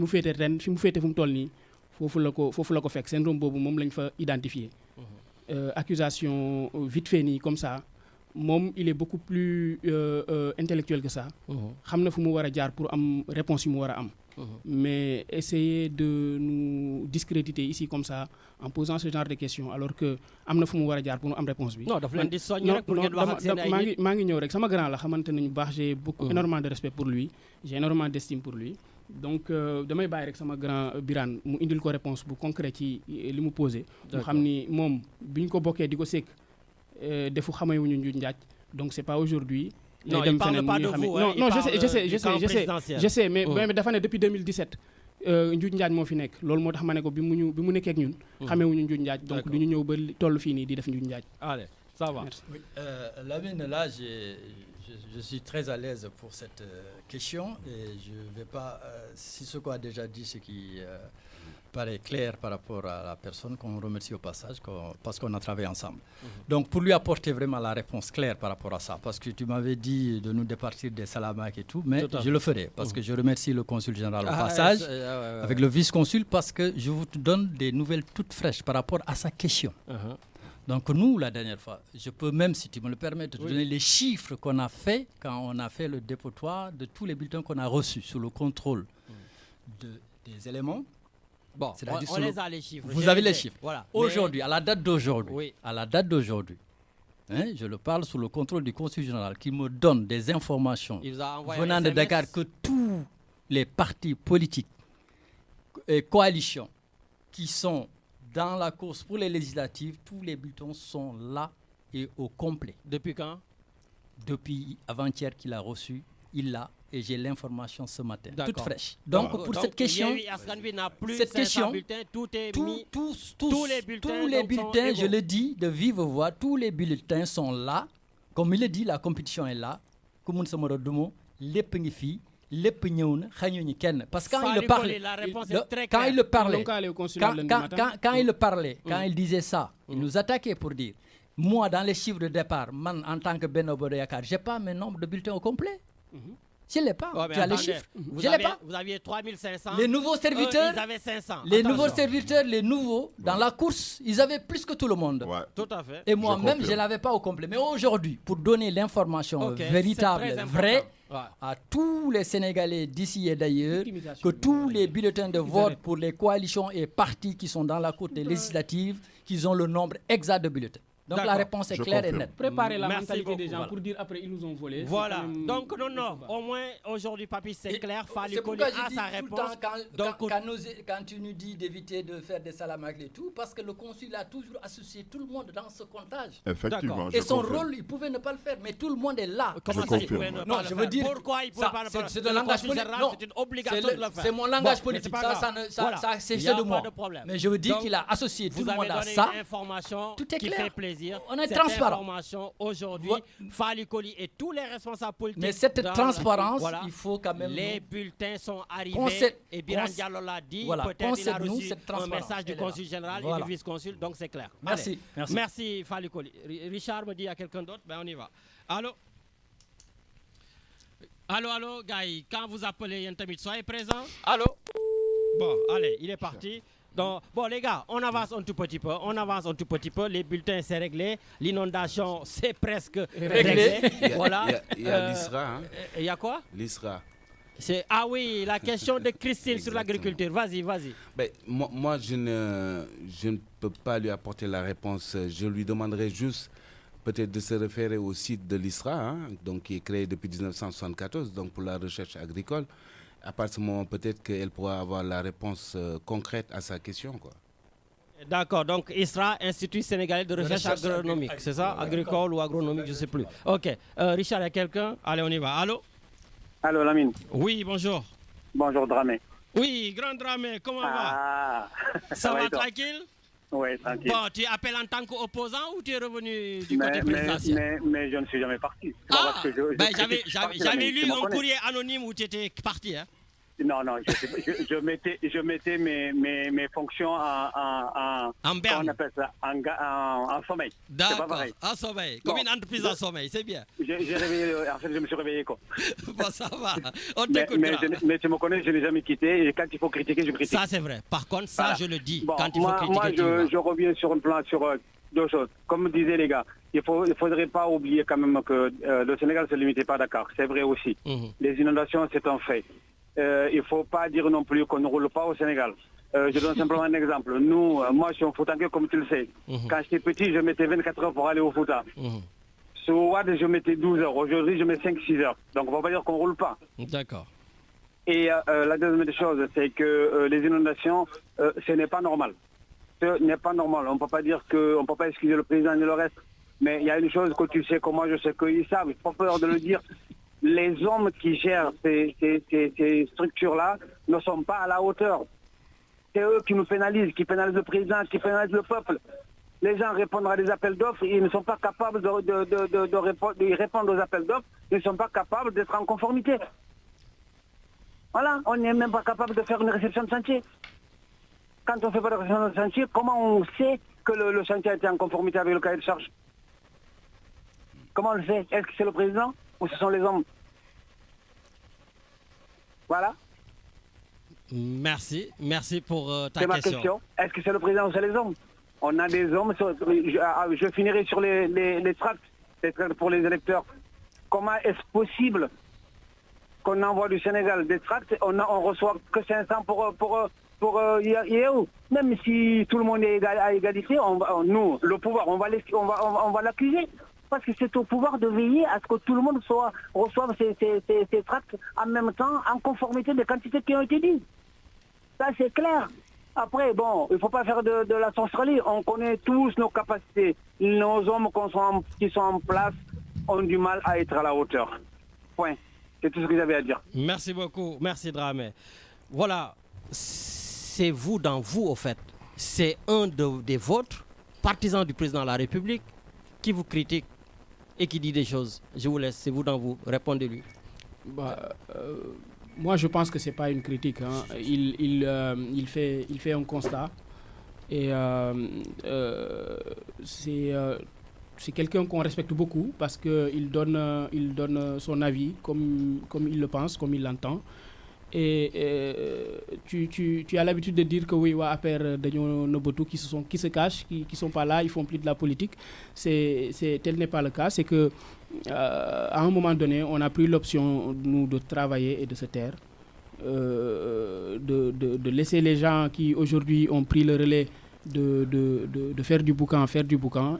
fété ren fi mu toll nii foofu la ko fekk syndrome boobu moom lañ fa identifier. Accusation vite fait nii comme ça moom il est beaucoup plus intellectuel que ça. xam na fu mu war a jaar pour am réponse yu mu war a am. Mais essayer de nous discréditer ici comme ça en posant ce genre de questions alors que am na fu mu war a jaar pour am réponse bi. Non daf leen di soññ rek pour ngeen wax ak seen ay nit. maa ngi ñëw rek sama grand la xamante nañu baax, j'ai énormément de respect pour lui, j'ai énormément d'estime pour lui. Donc damay bàyyi rek sama grand Birane mu indil ko réponse bu concret ci li mu posé. mu xam ni moom bi ñu ko bokkee di ko sekk defu xamewuñu njuuj njaaj, donc c'est pas aujourd'hui. Non, il parle pas de vous. Non, je sais, mais dafa ne depuis 2017 njuuj njaaj moo fi nekk, loolu moo tax ma ne ko bi mu nekkee ak ñun xamewuñu njuuj njaaj, donc du ñu ñëw ba toll fii nii di def njuuj njaaj. Allez, ça va. Oui, Lamine, là je suis très à l'aise pour cette question et je ne vais pas, si ce qu'on a déjà dit, ce qui paraît clair par rapport à la personne qu'on remercie au passage, parce qu'on a travaillé ensemble. Donc pour lui apporter vraiment la réponse claire par rapport à ça, parce que tu m'avais dit de nous départir des salamaques et tout, mais je le ferai, parce que je remercie le consul général au passage, avec le vice-consul, parce que je vous donne des nouvelles toutes fraîches par rapport à sa question. Donc nous, la dernière fois, je peux même, si tu me le permets, te donner les chiffres qu'on a fait quand on a fait le dépotoir de tous les bulletins qu'on a reçus sous le contrôle des éléments. Bon, on les a les chiffres. Vous avez les chiffres. Voilà. Aujourd'hui, à la date d'aujourd'hui, je le parle sous le contrôle du consul général qui me donne des informations venant de Dakar que tous les partis politiques et coalitions qui sont dans la course pour les législatives, tous les bulletins sont là et au complet. Depuis quand? Depuis avant-hier qu'il a reçu, il l'a, et j'ai l'information ce matin, toute fraîche. Donc pour cette question, tout est mis, tous les bulletins, je le dis de vive voix, tous les bulletins sont là. Comme il le dit, la compétition est là. Parce que quand il disait ça, il nous attaquait pour dire, moi dans les chiffres de départ, man, en tant que Benno Bokk Yakaar, j'ai pas mes nombres de bulletins au complet. Je ne l'ai pas. Tu as les chiffres. Je l'ai pas. Vous aviez 3500. Les nouveaux serviteurs, ils avaient 500. Les nouveaux serviteurs, les nouveaux, dans la course, ils avaient plus que tout le monde. Ouais. Tout à fait. Et moi-même, je ne l'avais pas au complet. Mais aujourd'hui, pour donner l'information véritable, vraie, à tous les Sénégalais d'ici et d'ailleurs, que tous les bulletins de vote pour les coalitions et partis qui sont dans la courte législative, qu'ils ont le nombre exact de bulletins. Donc la réponse est claire et nette. Préparer la mentalité des gens pour dire après ils nous ont volé. Voilà. Donc non, au moins aujourd'hui, Papy, c'est clair. Fally Coly a sa réponse. Quand tu nous dis d'éviter de faire des salamaques et tout, parce que le consul a toujours associé tout le monde dans ce comptage. Effectivement. Et son rôle, il pouvait ne pas le faire, mais tout le monde est là. Comment ça, il pouvait ne pas le faire? Pourquoi il pouvait pas le faire? C'est un langage politique. C'est une obligation de le faire. C'est mon langage politique. Ça, c'est de moi. Mais je veux dire qu'il a associé tout le monde à ça. Tout est clair. On est cette transparent. Information aujourd'hui, Fally Coly et tous les responsables politiques. Mais cette transparence, il faut quand même. Les bulletins sont arrivés et Birane Diallo l'a dit. Peut-être il a reçu un message du consul général et du vice-consul, donc c'est clair. Merci. Merci Fally Coly. Richard me dit à quelqu'un d'autre, ben on y va. Allô, gars, quand vous appelez Yentamit, soyez présents. Allô. Bon, allez, il est parti. Donc, bon les gars, on avance un tout petit peu, les bulletins c'est réglé, l'inondation c'est presque réglé. Voilà. Il y a l'ISRA. Hein. Il y a quoi? L'ISRA. Ah oui, la question de Christine sur l'agriculture. Vas-y. Ben, moi je ne peux pas lui apporter la réponse. Je lui demanderai juste peut-être de se référer au site de l'ISRA, hein, donc qui est créé depuis 1974, donc pour la recherche agricole. à partir de ce moment, peut-être qu'elle pourra avoir la réponse concrète à sa question, quoi. D'accord, donc ISRA, Institut sénégalais de recherche agronomique, c'est ça? Agricole ou agronomique, je ne sais plus. Ok, Richard, il y a quelqu'un? Allez, on y va. Allô? Allô, Lamine. Oui, bonjour. Bonjour, Dramé. Oui, grand Dramé, comment va? Ça va tranquille? Oui, tranquille. Bon, tu appelles en tant qu'opposant ou tu es revenu du côté présidentiel? Mais je ne suis jamais parti. J'avais lu un courrier anonyme où tu étais parti, hein? Non, je mettais mes fonctions en berne. On appelle ça en sommeil. D'accord, en sommeil. Comme une entreprise en sommeil, c'est bien. Je me suis réveillé, quoi. Bon, ça va. On t'écoutera. Mais tu me connais, je n'ai jamais quitté. Et quand il faut critiquer, je critique. Ça, c'est vrai. Par contre, ça, voilà. Je le dis. Bon, quand il faut critiquer, moi, je reviens sur un plan, sur deux choses. Comme disaient les gars, il ne faudrait pas oublier quand même que le Sénégal ne se limitait pas à Dakar. C'est vrai aussi. Les inondations, c'est un fait. Il ne faut pas dire non plus qu'on ne roule pas au Sénégal. Je donne simplement un exemple. Moi, je suis un Foutanguais, comme tu le sais. Quand j'étais petit, je mettais 24 heures pour aller au Fouta. Sur Ouad, je mettais 12 heures. Aujourd'hui, je mets 5-6 heures. Donc, on ne va pas dire qu'on ne roule pas. D'accord. Et la deuxième chose, c'est que les inondations, ce n'est pas normal. Ce n'est pas normal. On ne peut pas dire on ne peut pas excuser le président ni le reste. Mais il y a une chose que tu sais, que moi je sais qu'ils savent. Il faut pas peur de le dire. Les hommes qui gèrent ces structures-là ne sont pas à la hauteur. C'est eux qui nous pénalisent, qui pénalisent le président, qui pénalisent le peuple. Les gens répondent à des appels d'offres, ils ne sont pas capables de répondre aux appels d'offres, ils ne sont pas capables d'être en conformité. Voilà, on n'est même pas capable de faire une réception de chantier. Quand on ne fait pas de réception de chantier, comment on sait que le chantier a été en conformité avec le cahier de charge? Comment on le sait? Est-ce que c'est le président ou ce sont les hommes? Voilà. Merci pour ta question. C'est ma question. Est-ce que c'est le président ou c'est les hommes? On a des hommes. Je finirai sur les tracts pour les électeurs. Comment est-ce possible qu'on envoie du Sénégal des tracts, on reçoit que 500 pour Yéhou? Même si tout le monde est à égalité, nous, le pouvoir, on va l'accuser. Parce que c'est au pouvoir de veiller à ce que tout le monde reçoive ces tracts en même temps, en conformité des quantités qui ont été dites. Ça, c'est clair. Après, bon, il ne faut pas faire de la sorcellerie. On connaît tous nos capacités. Nos hommes qui sont en place ont du mal à être à la hauteur. Point. C'est tout ce que j'avais à dire. Merci beaucoup. Merci, Dramé. Voilà. C'est vous dans vous, au fait. C'est un des vôtres, partisans du président de la République, qui vous critique et qui dit des choses. Je vous laisse, c'est vous dans vous. Répondez-lui. Moi, je pense que ce n'est pas une critique. Hein. Il fait un constat. Et c'est quelqu'un qu'on respecte beaucoup parce qu'il donne son avis comme il le pense, comme il l'entend. Et tu as l'habitude de dire que oui, APR dañoo nëbbatu qui se cachent, qui sont pas là, ils font plus de la politique. Tel n'est pas le cas. C'est que à un moment donné, on a pris l'option nous de travailler et de se taire, de laisser les gens qui aujourd'hui ont pris le relais de faire du boucan,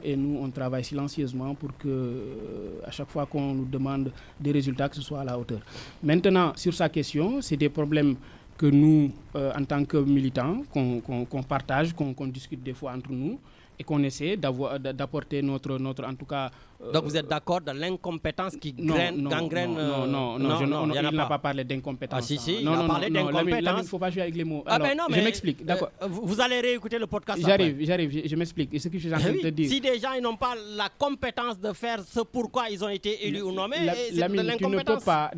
et nous on travaille silencieusement pour que à chaque fois qu'on nous demande des résultats, que ce soit à la hauteur. Maintenant, sur sa question, c'est des problèmes que nous, en tant que militants, qu'on partage, qu'on discute des fois entre nous, et qu'on essaie d'apporter notre en tout cas... Donc vous êtes d'accord de l'incompétence qui gangrène... Non, il n'a pas parlé d'incompétence. Ah si, il a parlé d'incompétence. Il ne faut pas jouer avec les mots. Alors, je m'explique, d'accord. Vous allez réécouter le podcast. J'arrive, je m'explique. Et ce que je suis en train de te dire... Si des gens n'ont pas la compétence de faire ce pourquoi ils ont été élus ou nommés, c'est de l'incompétence. Tu ne peux pas,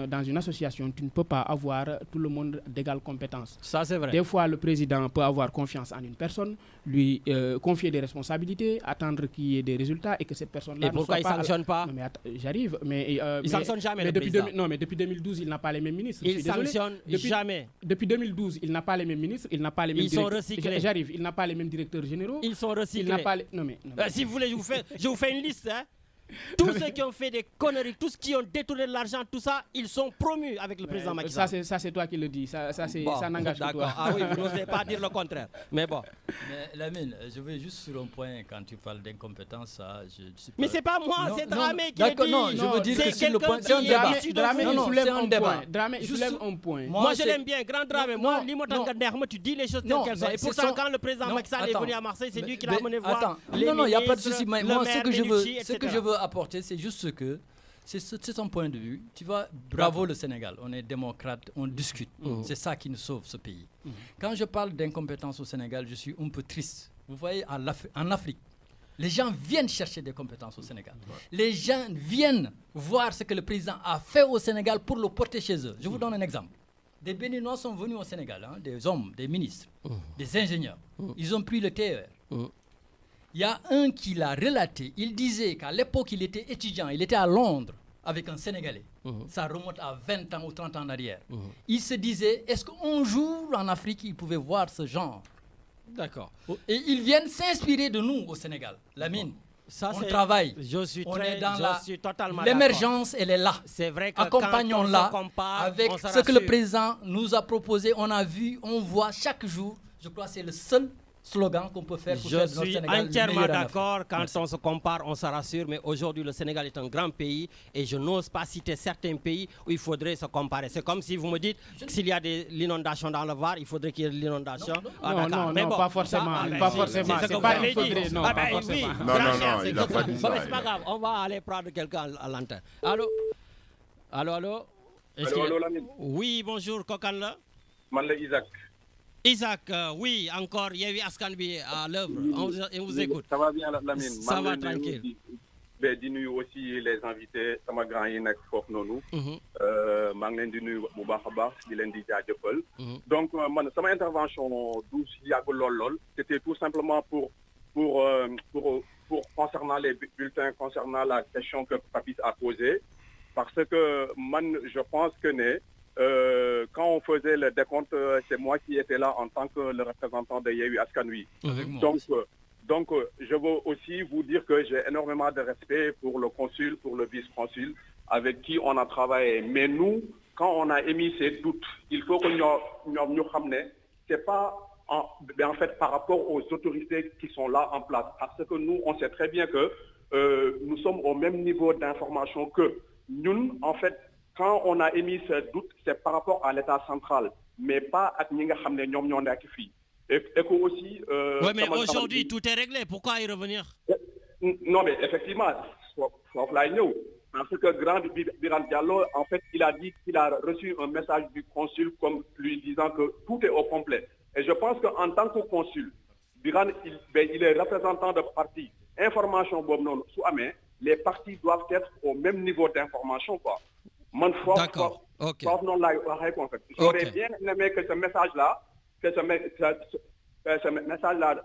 dans une association, tu ne peux pas avoir tout le monde d'égale compétence. Ça, c'est vrai. Des fois, le président peut avoir confiance en une personne, lui confier des responsabilités, attendre qu'il y ait des résultats et que cette personne-là... Et pourquoi il ne sanctionne pas? Non, mais j'arrive. Il ne sanctionne jamais le président. Non, mais depuis 2012, il n'a pas les mêmes ministres. Il ne sanctionne jamais. Depuis 2012, il n'a pas les mêmes ministres, il n'a pas les mêmes directeurs. Ils sont recyclés. J'arrive. Il n'a pas les mêmes directeurs généraux. Ils sont recyclés. Il n'a pas les... Non, mais... Si vous voulez, je vous fais une liste. Hein. Tous ceux qui ont fait des conneries, tous ceux qui ont détourné de l'argent, tout ça, ils sont promus avec le président Macky Sall. Ça, c'est toi qui le dis. Ça n'engage que toi. Ah oui, vous n'osez pas dire le contraire. Mais bon. Mais Lamine, je vais juste sur un point quand tu parles d'incompétence. Mais c'est pas moi, c'est Dramé qui le dit. Non, je veux dire que sur le point, c'est un débat. Dramé, il soulève un point. Moi, je l'aime bien, grand Dramé. Moi, tu dis les choses telles qu'elles sont. Et pourtant, quand le président Macky Sall est venu à Marseille, c'est lui qui l'a amené voir les ministres. Non, il n'y a pas de souci. Moi, ce que je veux apporter, c'est juste que c'est son point de vue. Tu vois, bravo le Sénégal. On est démocrate, on discute. C'est ça qui nous sauve ce pays. Quand je parle d'incompétence au Sénégal, je suis un peu triste. Vous voyez, en Afrique, les gens viennent chercher des compétences au Sénégal. Les gens viennent voir ce que le président a fait au Sénégal pour le porter chez eux. Je vous donne un exemple. Des Béninois sont venus au Sénégal, des hommes, des ministres, des ingénieurs. Ils ont pris le TER. Il y a un qui l'a relaté. Il disait qu'à l'époque, il était étudiant. Il était à Londres avec un Sénégalais. Ça remonte à 20 ans ou 30 ans en arrière. Il se disait, est-ce qu'un jour en Afrique, il pouvait voir ce genre? D'accord. Et ils viennent s'inspirer de nous au Sénégal. Lamine, on travaille. Je suis totalement l'émergence, elle est là. C'est vrai que accompagnons-la avec ce que le président nous a proposé. On a vu, on voit chaque jour. Je crois que c'est le seul slogan qu'on peut faire pour faire de notre Sénégal. Je suis entièrement d'accord. Quand on se compare, on se rassure. Mais aujourd'hui, le Sénégal est un grand pays et je n'ose pas citer certains pays où il faudrait se comparer. C'est comme si vous me dites s'il y a l'inondation dans le Var, il faudrait qu'il y ait l'inondation à Dakar. Non, pas forcément. Pas forcément. C'est pas il faudrait. Non, il n'a pas dit ça. C'est pas grave. On va aller prendre quelqu'un à l'antenne. Allô? Allô, Lamine. Oui, bonjour. Kokan là? Man la Isaac. Isaac, oui, encore, Yewwi Askan Wi à l'œuvre. On vous écoute. Ça va bien, Lamine. Ça va tranquille. Di nuyu aussi les invités sama grand yi nekk foofu noonu. maa ngi leen di nuyu bu baax a baax di leen di jaajëfal. Donc man sama intervention du si yàgg lool. C'était tout simplement pour concernant les bulletins, concernant la question que Papis a posée, parce que man je pense que quand on faisait le décompte, c'est moi qui étais là en tant que le représentant de Yewwi Askan Wi. Donc, je veux aussi vous dire que j'ai énormément de respect pour le consul, pour le vice-consul, avec qui on a travaillé. Mais nous, quand on a émis ces doutes, il faut que nous ramener, c'est pas en fait par rapport aux autorités qui sont là en place. Parce que nous, on sait très bien que nous sommes au même niveau d'information que nous, en fait. Quand on a émis ce doute, c'est par rapport à l'État central, mais pas à ñi nga xam ne ñoom ñoo nekk fii. Et que aussi. Oui, mais aujourd'hui tout est réglé. Pourquoi y revenir? Non, mais effectivement, foofu laay ñëw. Parce que grand Birane Diallo, en fait, il a dit qu'il a reçu un message du consul comme lui disant que tout est au complet. Et je pense qu'en tant que consul, Birane, il est représentant de parti. Information boobu noonu su amee, les partis doivent être au même niveau d'information, quoi. D'accord. Ok. J'aurais bien aimé que ce message-là, de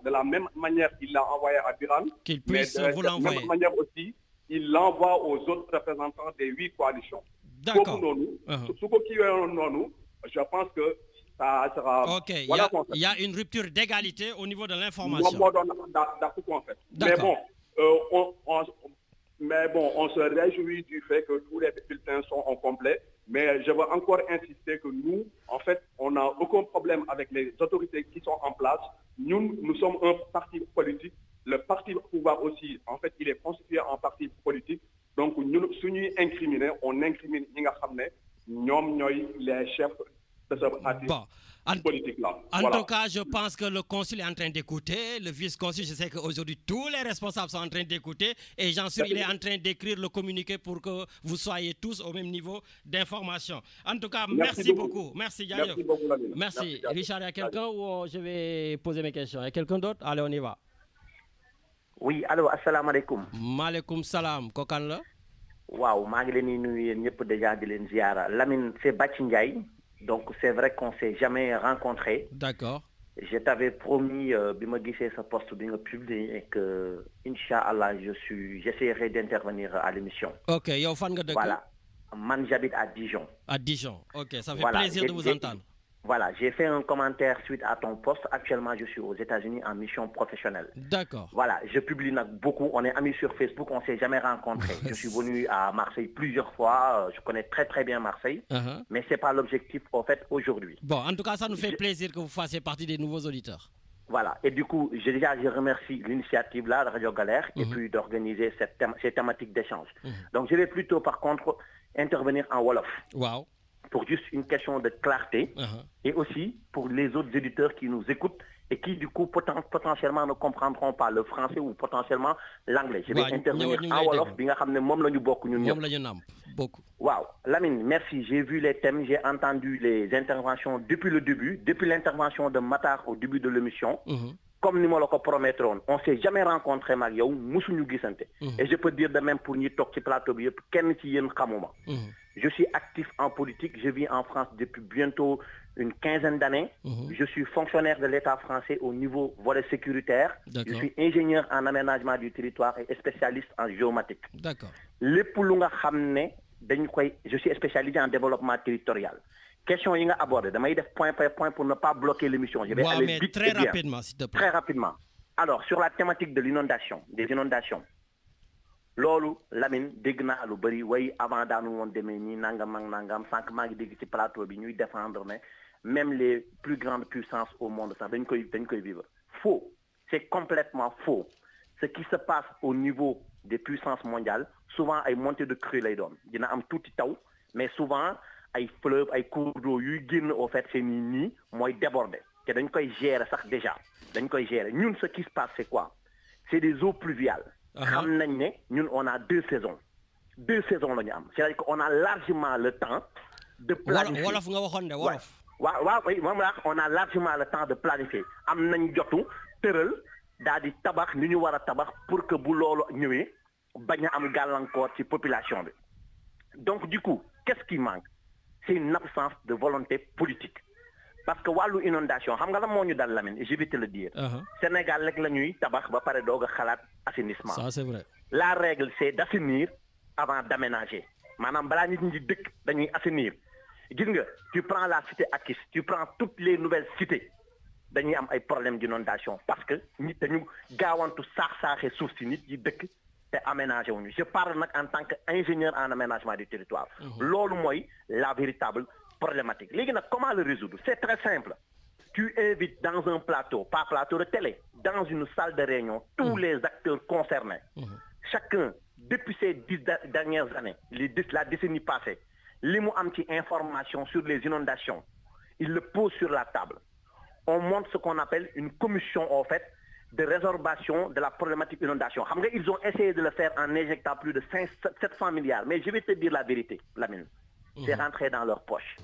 la même manière, il l'a envoyé à Birane. Qu'il puisse vous l'envoyer. De la même manière aussi, il l'envoie aux autres représentants des 8 coalitions. D'accord. Je pense que ça sera. Ok. Voilà, il y a une rupture d'égalité au niveau de l'information. Mais bon, on se réjouit du fait que tous les bulletins sont au complet. Mais je veux encore insister que nous, en fait, on n'a aucun problème avec les autorités qui sont en place. Nous sommes un parti politique. Le parti pouvoir aussi, en fait, il est constitué en parti politique. Donc, nous, si nous incriminons, on incrimine les chefs de ce parti. Bon. Politique-là. En tout cas, je pense que le consul est en train d'écouter, le vice-consul, je sais qu'aujourd'hui tous les responsables sont en train d'écouter et j'en suis, il est en train d'écrire le communiqué pour que vous soyez tous au même niveau d'information. En tout cas, merci beaucoup. Merci, Yayo. Merci. Richard, il y a quelqu'un ou je vais poser mes questions? Il y a quelqu'un d'autre? Allez, on y va. Oui, allô, assalamu alaikum. Maaleykum salam. Kokan la? Waaw, maa ngi leen di nuyu ñëpp déjà di leen ziara. Lamine, c'est Bathie Ndiaye. Donc c'est vrai qu'on s'est jamais rencontrés. D'accord. Je t'avais promis bi ma gisee sa poste bi nga publié et que Inch'Allah j'essaierai d'intervenir à l'émission. Ok, yow fan nga dëkk? Voilà. Man j'habite à Dijon. À Dijon. Ok, ça fait plaisir de vous entendre. Voilà, j'ai fait un commentaire suite à ton post. Actuellement, je suis aux États-Unis en mission professionnelle. D'accord. Voilà, je publie beaucoup. On est amis sur Facebook, on ne s'est jamais rencontrés. Je suis venu à Marseille plusieurs fois. Je connais très très bien Marseille. Mais ce n'est pas l'objectif, en fait, aujourd'hui. Bon, en tout cas, ça nous fait plaisir que vous fassiez partie des nouveaux auditeurs. Voilà, et du coup, je remercie l'initiative là, de Radio Galère, et puis d'organiser ces thématiques d'échange. Donc, je vais plutôt, par contre, intervenir en Wolof. Wow. Pour juste une question de clarté, et aussi pour les autres éditeurs qui nous écoutent et qui, du coup, potentiellement ne comprendront pas le français ou potentiellement l'anglais. Je vais intervenir en Wolof, bi nga xamné mom lañu bokk ñun ñëpp. Beaucoup. Wow, Lamine, merci. J'ai vu les thèmes, j'ai entendu les interventions depuis le début, depuis l'intervention de Matar au début de l'émission. Comme nous le promettrons, on ne s'est jamais rencontré avec yow, musuñu gisante. Et je peux dire de même pour ñi tok ci plateau bi yépp kenn ci yeen xamuma. Je suis actif en politique, je vis en France depuis bientôt une quinzaine d'années. Je suis fonctionnaire de l'État français au niveau volet sécuritaire. Je suis ingénieur en aménagement du territoire et spécialiste en géomatique. D'accord. Je suis spécialisé en développement territorial. Question yi nga abordé, damay def point par point pour ne pas bloquer l'émission. Je vais aller vite très rapidement, s'il te plaît. Très rapidement. Alors, sur la thématique de l'inondation, des inondations. Lolu Lamine dégg naa lu bari way avant daanu woon demee nii nangam ak nangam sànq maa ngi dégg ci plateau bi ñuy défendre ne même les plus grandes puissances au monde sax dañ koy vivre. Faux. C'est complètement faux. Ce qui se passe au niveau des puissances mondiales, souvent ay montée de crue lay doon dina am tuuti taw mais souvent ay fleuves ay cours d'eau yuy génn au fait c'est nii mooy déborder te dañ koy gérer sax déjà dañ koy gérer ñun ce qui se passe c'est quoi? C'est des eaux pluviales. Xam nañ ne ñun on a deux saisons la ñu am c'est-à-dire qu'on a largement le temps de planifier. Wolof nga waxoon de wolof. waaw moom la on a largement le temps de planifier am nañ jotu tëral daal di tabax li ñu war a tabax pour que bu loolu ñëwee bañ a am gàllankoor ci population bi. Donc du coup qu'est-ce qui manque? C'est une absence de volonté politique. Parce que wàllu inondation xam nga la moo ñu dal Lamine et je vais te le dire. Sénégal rek la ñuy tabax ba pare doog a xalaat assainissement. Ça c'est vrai. La règle c'est d'assainir avant d'aménager. Maanaam balaa nit ñi dëkk dañuy assainir. Gis nga tu prends la cité Akis, tu prends toutes les nouvelles cités dañuy am ay problèmes d'inondation parce que nit dañu gaawantu saax-saaxee suuf si nit yi dëkk te aménagé wuñu. Je parle nag en tant qu'ingénieur en aménagement du territoire. Loolu mooy la véritable problématique. Léegi nag comment le résoudre? C'est très simple. Tu invites dans un plateau, pas plateau de télé, dans une salle de réunion, tous les acteurs concernés. Chacun, depuis ces 10 dernières années, la décennie passée, li mu am ci information sur les inondations, il le pose sur la table. On monte ce qu'on appelle une commission en fait de résorbation de la problématique inondation. Ils ont essayé de le faire en injectant plus de 700 milliards. Mais je vais te dire la vérité, Lamine. C'est rentré dans leur poche.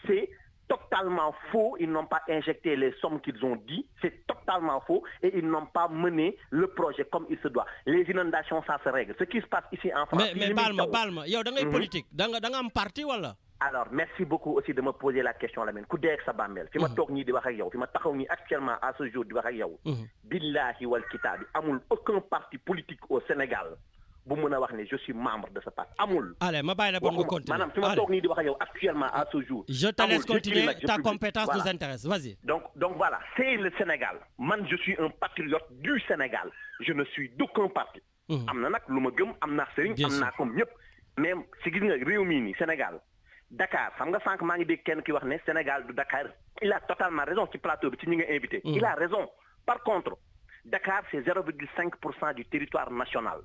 C'est totalement faux. Ils n'ont pas injecté les sommes qu'ils ont dit. C'est totalement faux. Et ils n'ont pas mené le projet comme il se doit. Les inondations, ça se règle. Ce qui se passe ici en France... Mais Balma, il y a une politique. Dans un parti, voilà. Alors, merci beaucoup aussi de me poser la question, Lamine. Ku dee sa bàmmeel fi ma toog nii di wax ak yow fi ma taxaw nii actuellement à ce jour di wax ak yow. Billahi wal kitaabi amul aucun parti politique au Sénégal bu mën a wax ne je suis membre de ce parti amul. Allez, ma bàyyi la bon nga continuer. Maanaam fi ma toog nii di wax ak yow actuellement à ce jour. Je te laisse continuer, ta compétence nous intéresse. Vas-y. Donc voilà, c'est le Sénégal. Man, je suis un patriote du Sénégal. Je ne suis d'aucun parti. Am na nag lu ma gëm, am naa sëriñ, am naa comme ñëpp. Mais si gis nga réew mii nii Sénégal. Dakar xam nga sànq maa ngi dégg kenn ki wax ne Sénégal du Dakar il a totalement raison ci plateau bi ci ñi nga invité. Il a raison. Par contre Dakar c'est 0,5% du territoire national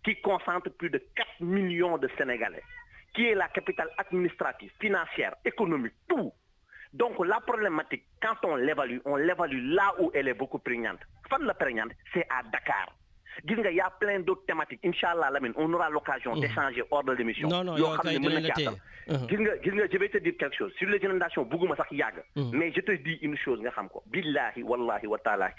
qui concentre plus de 4 millions de Sénégalais, qui est la capitale administrative, financière, économique, tout. Donc la problématique, quand on l'évalue là où elle est beaucoup prégnante. Fan la prégnante, c'est à Dakar. Il y a plein d'autres thématiques. Inch'Allah, on aura l'occasion d'échanger hors de l'émission. Non, je vais te dire quelque chose. Sur les inondations, mais je te dis une chose. Billahi, wallahi, wa ta'ala.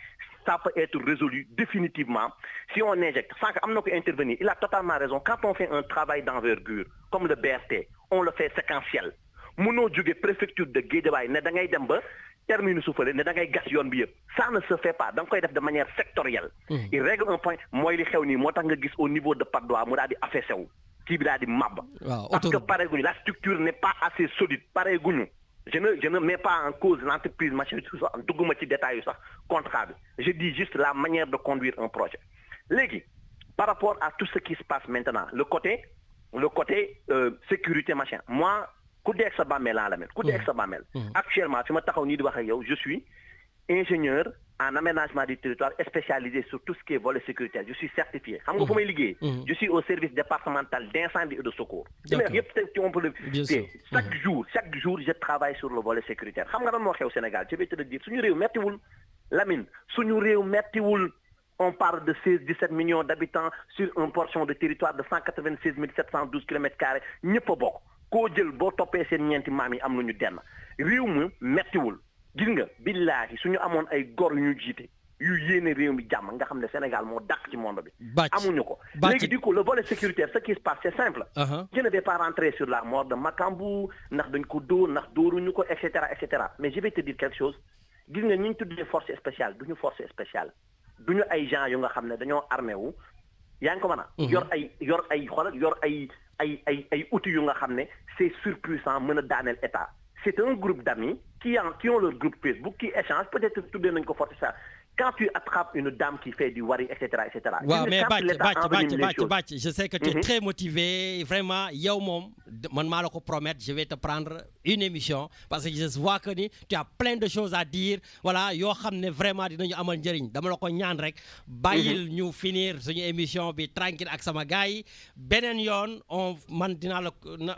Ça peut être résolu définitivement si on injecte. Sans qu'il intervenir, il a totalement raison. Quand on fait un travail d'envergure, comme le BRT, on le fait séquentiel. Mouno djugé préfecture de Guédiawaye, ne dangay dem ba termine soufflé, ne dangay gas yoon bi yépp. Ça ne se fait pas. Donc koy def de manière sectorielle. Il règle un point mooy li xew ni motax nga gis au niveau de Patte d'Oie mu daal di affaissé wu. Kii bi daal di mab. Parce que pareil guñu, la structure n'est pas assez solide. Pareil guñu. Je ne mets pas en cause l'entreprise, machin, tout ça, en tout détail, ça, comptable. Je dis juste la manière de conduire un projet. Légui, par rapport à tout ce qui se passe maintenant, le côté sécurité, machin. Moi, actuellement, je suis ingénieur en aménagement du territoire spécialisé sur tout ce qui est volet sécuritaire. Je suis certifié. Je suis au service départemental d'incendie et de secours. Chaque jour, je travaille sur le volet sécuritaire. Au Sénégal, je vais te le dire, on parle de 16-17 millions d'habitants sur une portion de territoire de 196 712 km². Ñepp bok. Ko jël bo topé sen ñenti mami am luñu den. Réew mu mettiwul. Gis nga billahi suñu amone ay gor yu ñu jité yu yéné réew mi jamm nga xamné Sénégal mo dak ci monde bi. Amuñu ko. Légui du coup le volet sécuritaire ce qui se passe c'est simple. Je ne vais pas rentrer sur la mort de Makambu, ndax dañ ko do, ndax dooruñu ko etc. Mais je vais te dire quelque chose. Gis nga ñi tuddé force spéciale, duñu force spéciale. Duñu ay gens yu nga xamné dañoo armé wu yaa ngi ko mën a yor ay outils yu nga xamné c'est surpuissant mën a daaneel état. C'est un groupe d'amis qui ont leur groupe Facebook qui échangent peut-être tuddee nañ ko force ça. Quand tu attrapes une dame qui fait du wari, etc. Ouais, mais Bac, je sais que tu es très motivé. Vraiment, je vais te prendre une émission parce que je vois que tu as plein de choses à dire. Voilà, vraiment nous finir cette émission tranquille avec sama gars. Benen yon, man dina la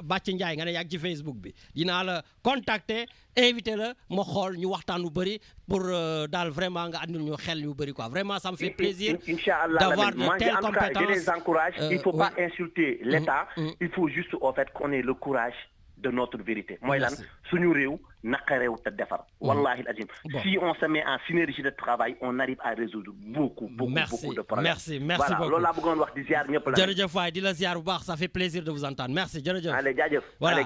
Bac Ndiaye nga yak ci Facebook bi. Dina la contacter, inviter la mo xol ñu waxtaan lu bari pour dal vraiment nga andul quoi. Vraiment, ça me fait plaisir d'avoir de telles compétences. Je les encourage. Il ne faut pas insulter l'État. Il faut juste au fait qu'on ait le courage de notre vérité. Moi, si on se met en synergie de travail, on arrive à résoudre beaucoup de problèmes. Merci beaucoup. Ça fait plaisir de vous entendre. Merci. Voilà.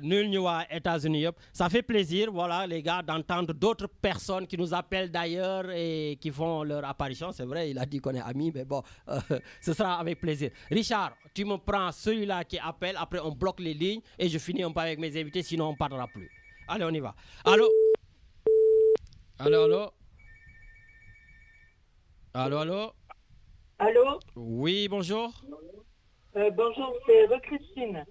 Nul États-Unis. Ça fait plaisir, voilà, les gars, d'entendre d'autres personnes qui nous appellent d'ailleurs et qui font leur apparition. C'est vrai, il a dit qu'on est amis, mais bon, ce sera avec plaisir. Richard, tu me prends celui-là qui appelle, après on bloque les lignes et je finis un peu avec mes invités, sinon on ne parlera plus. Allez, on y va. Allô? Allô? Oui, bonjour. Bonjour, c'est Christine.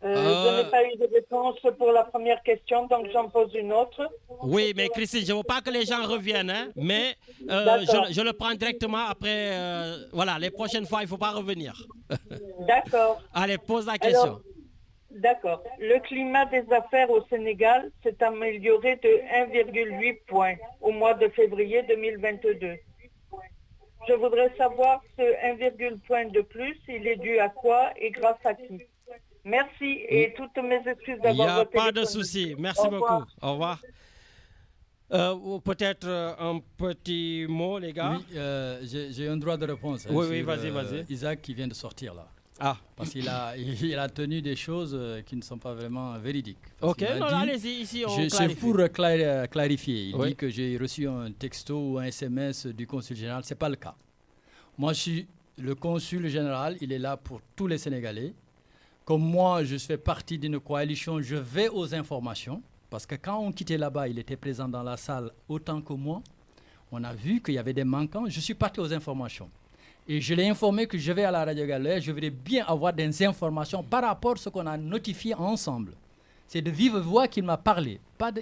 Je n'ai pas eu de réponse pour la première question, donc j'en pose une autre. Oui, mais Christine, je ne veux pas que les gens reviennent, hein, mais je le prends directement après. Voilà, les prochaines fois, il ne faut pas revenir. D'accord. Allez, pose la question. Alors, d'accord. Le climat des affaires au Sénégal s'est amélioré de 1,8 points au mois de février 2022. Je voudrais savoir ce 1,1 point de plus, il est dû à quoi et grâce à qui? Merci et toutes mes excuses d'avoir voté. Il n'y a pas de souci. Merci beaucoup. Au revoir. Peut-être un petit mot, les gars. Oui, j'ai un droit de réponse. Oui, vas-y. Isaac qui vient de sortir là. Parce qu'il a tenu des choses qui ne sont pas vraiment véridiques. Ok, allez-y, ici on clarifie. C'est pour clarifier. Il dit que j'ai reçu un texto ou un SMS du consul général. Ce n'est pas le cas. Moi, je suis le consul général. Il est là pour tous les Sénégalais. Comme moi, je fais partie d'une coalition, je vais aux informations. Parce que quand on quittait là-bas, il était présent dans la salle autant que moi. On a vu qu'il y avait des manquants. Je suis parti aux informations. Et je l'ai informé que je vais à la Radio Galère, je voudrais bien avoir des informations par rapport à ce qu'on a notifié ensemble. C'est de vive voix qu'il m'a parlé, pas de